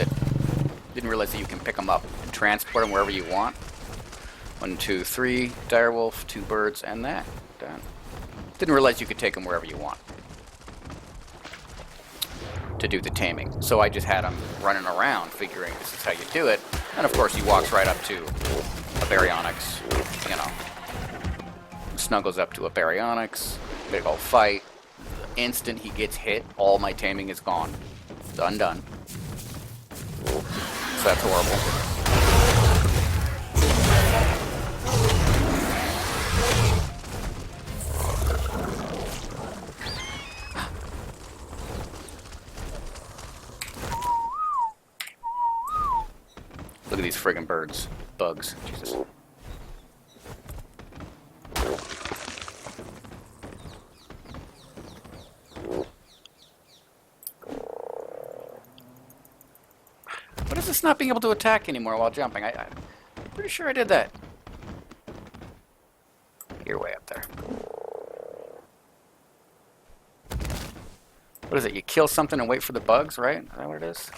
that you can pick them up and transport them wherever you want. 1, 2, 3 direwolf, 2 birds, and that. Done. Didn't realize you could take them wherever you want to do the taming. So I just had him running around figuring this is how you do it. And of course he walks right up to a baryonyx, you know. Snuggles up to a baryonyx, big old fight. The instant he gets hit, all my taming is gone. Done. So that's horrible. Look at these friggin' birds. Bugs. Jesus. What is this not being able to attack anymore while jumping? I'm pretty sure I did that. You're way up there. What is it? You kill something and wait for the bugs, right? Is that what it is?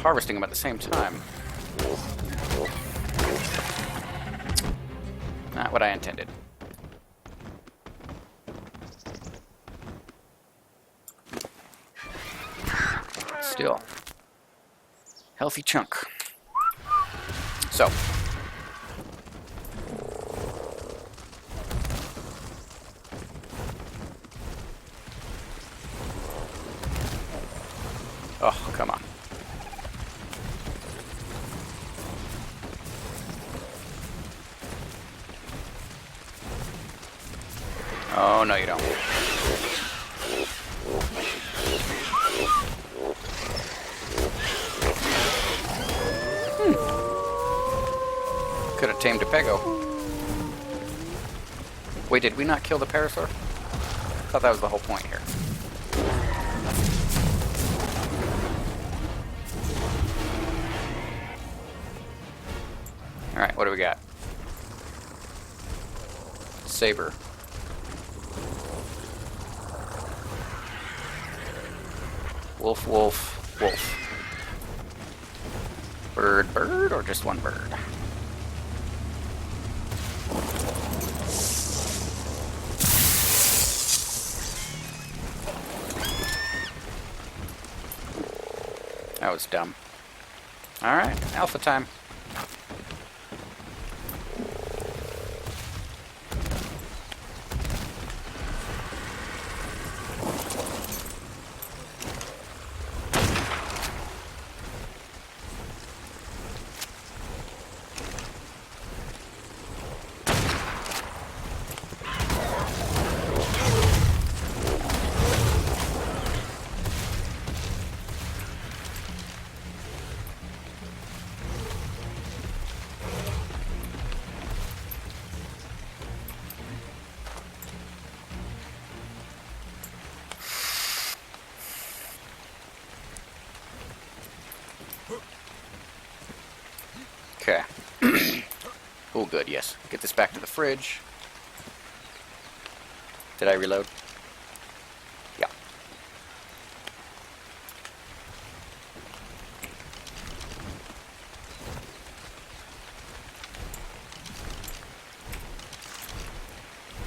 Harvesting them at the same time. Not what I intended. Still. Healthy chunk. So. Oh, come on. Oh, no you don't. Could have tamed a pego. Wait, did we not kill the parasaur? I thought that was the whole point here. Alright, what do we got? Saber. Wolf, wolf, wolf. Bird, bird, or just one bird? That was dumb. Alright, alpha time. Okay. Oh, good, yes. Get this back to the fridge. Did I reload? Yeah.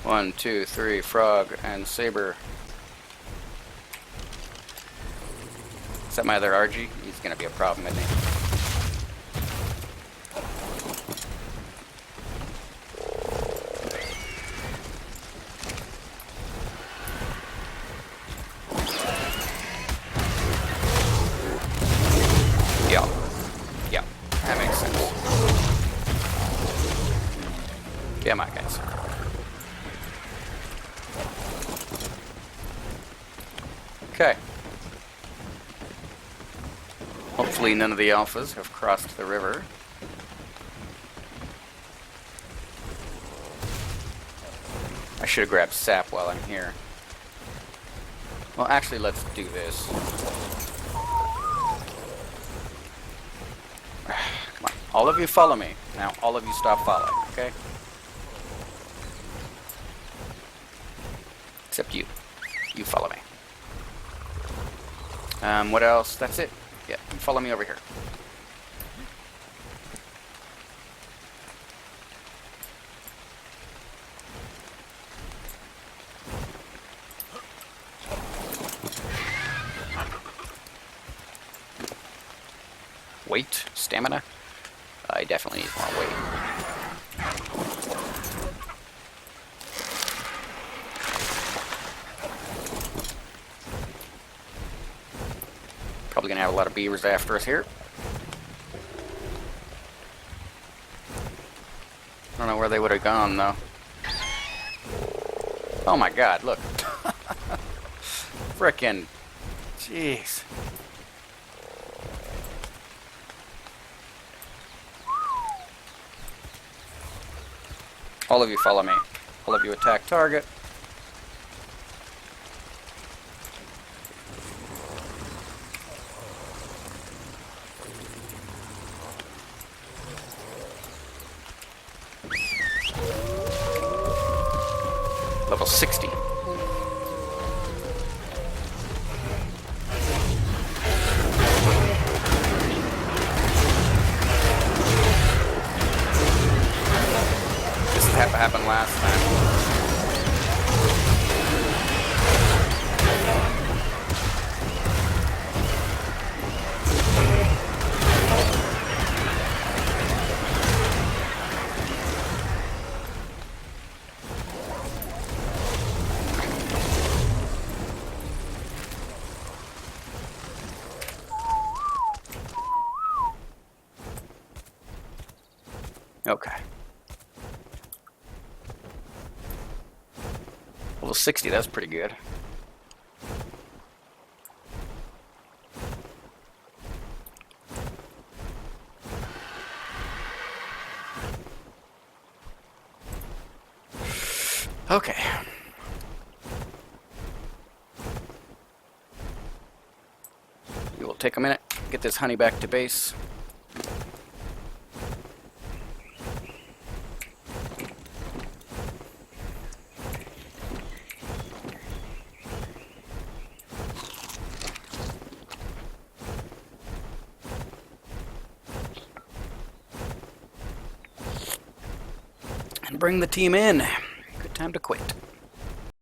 One, two, three, frog and saber. Is that my other RG? He's gonna be a problem, isn't he? Yeah, that makes sense. Come on, guys. Okay. Hopefully none of the alphas have crossed the river. I should have grabbed sap while I'm here. Well, actually, let's do this. Come on. All of you follow me. Now, all of you stop following, okay? Except you. You follow me. What else? That's it. Yeah, follow me over here. Weight, stamina. I definitely need more weight. have a lot of beavers after us here. I don't know where they would have gone, though. Oh my god, look. Frickin'. Jeez. All of you follow me. All of you attack target. Level 60. This happened last time. Okay. Level 60, that's pretty good. Okay. We will take a minute, get this honey back to base. And bring the team in. Good time to quit.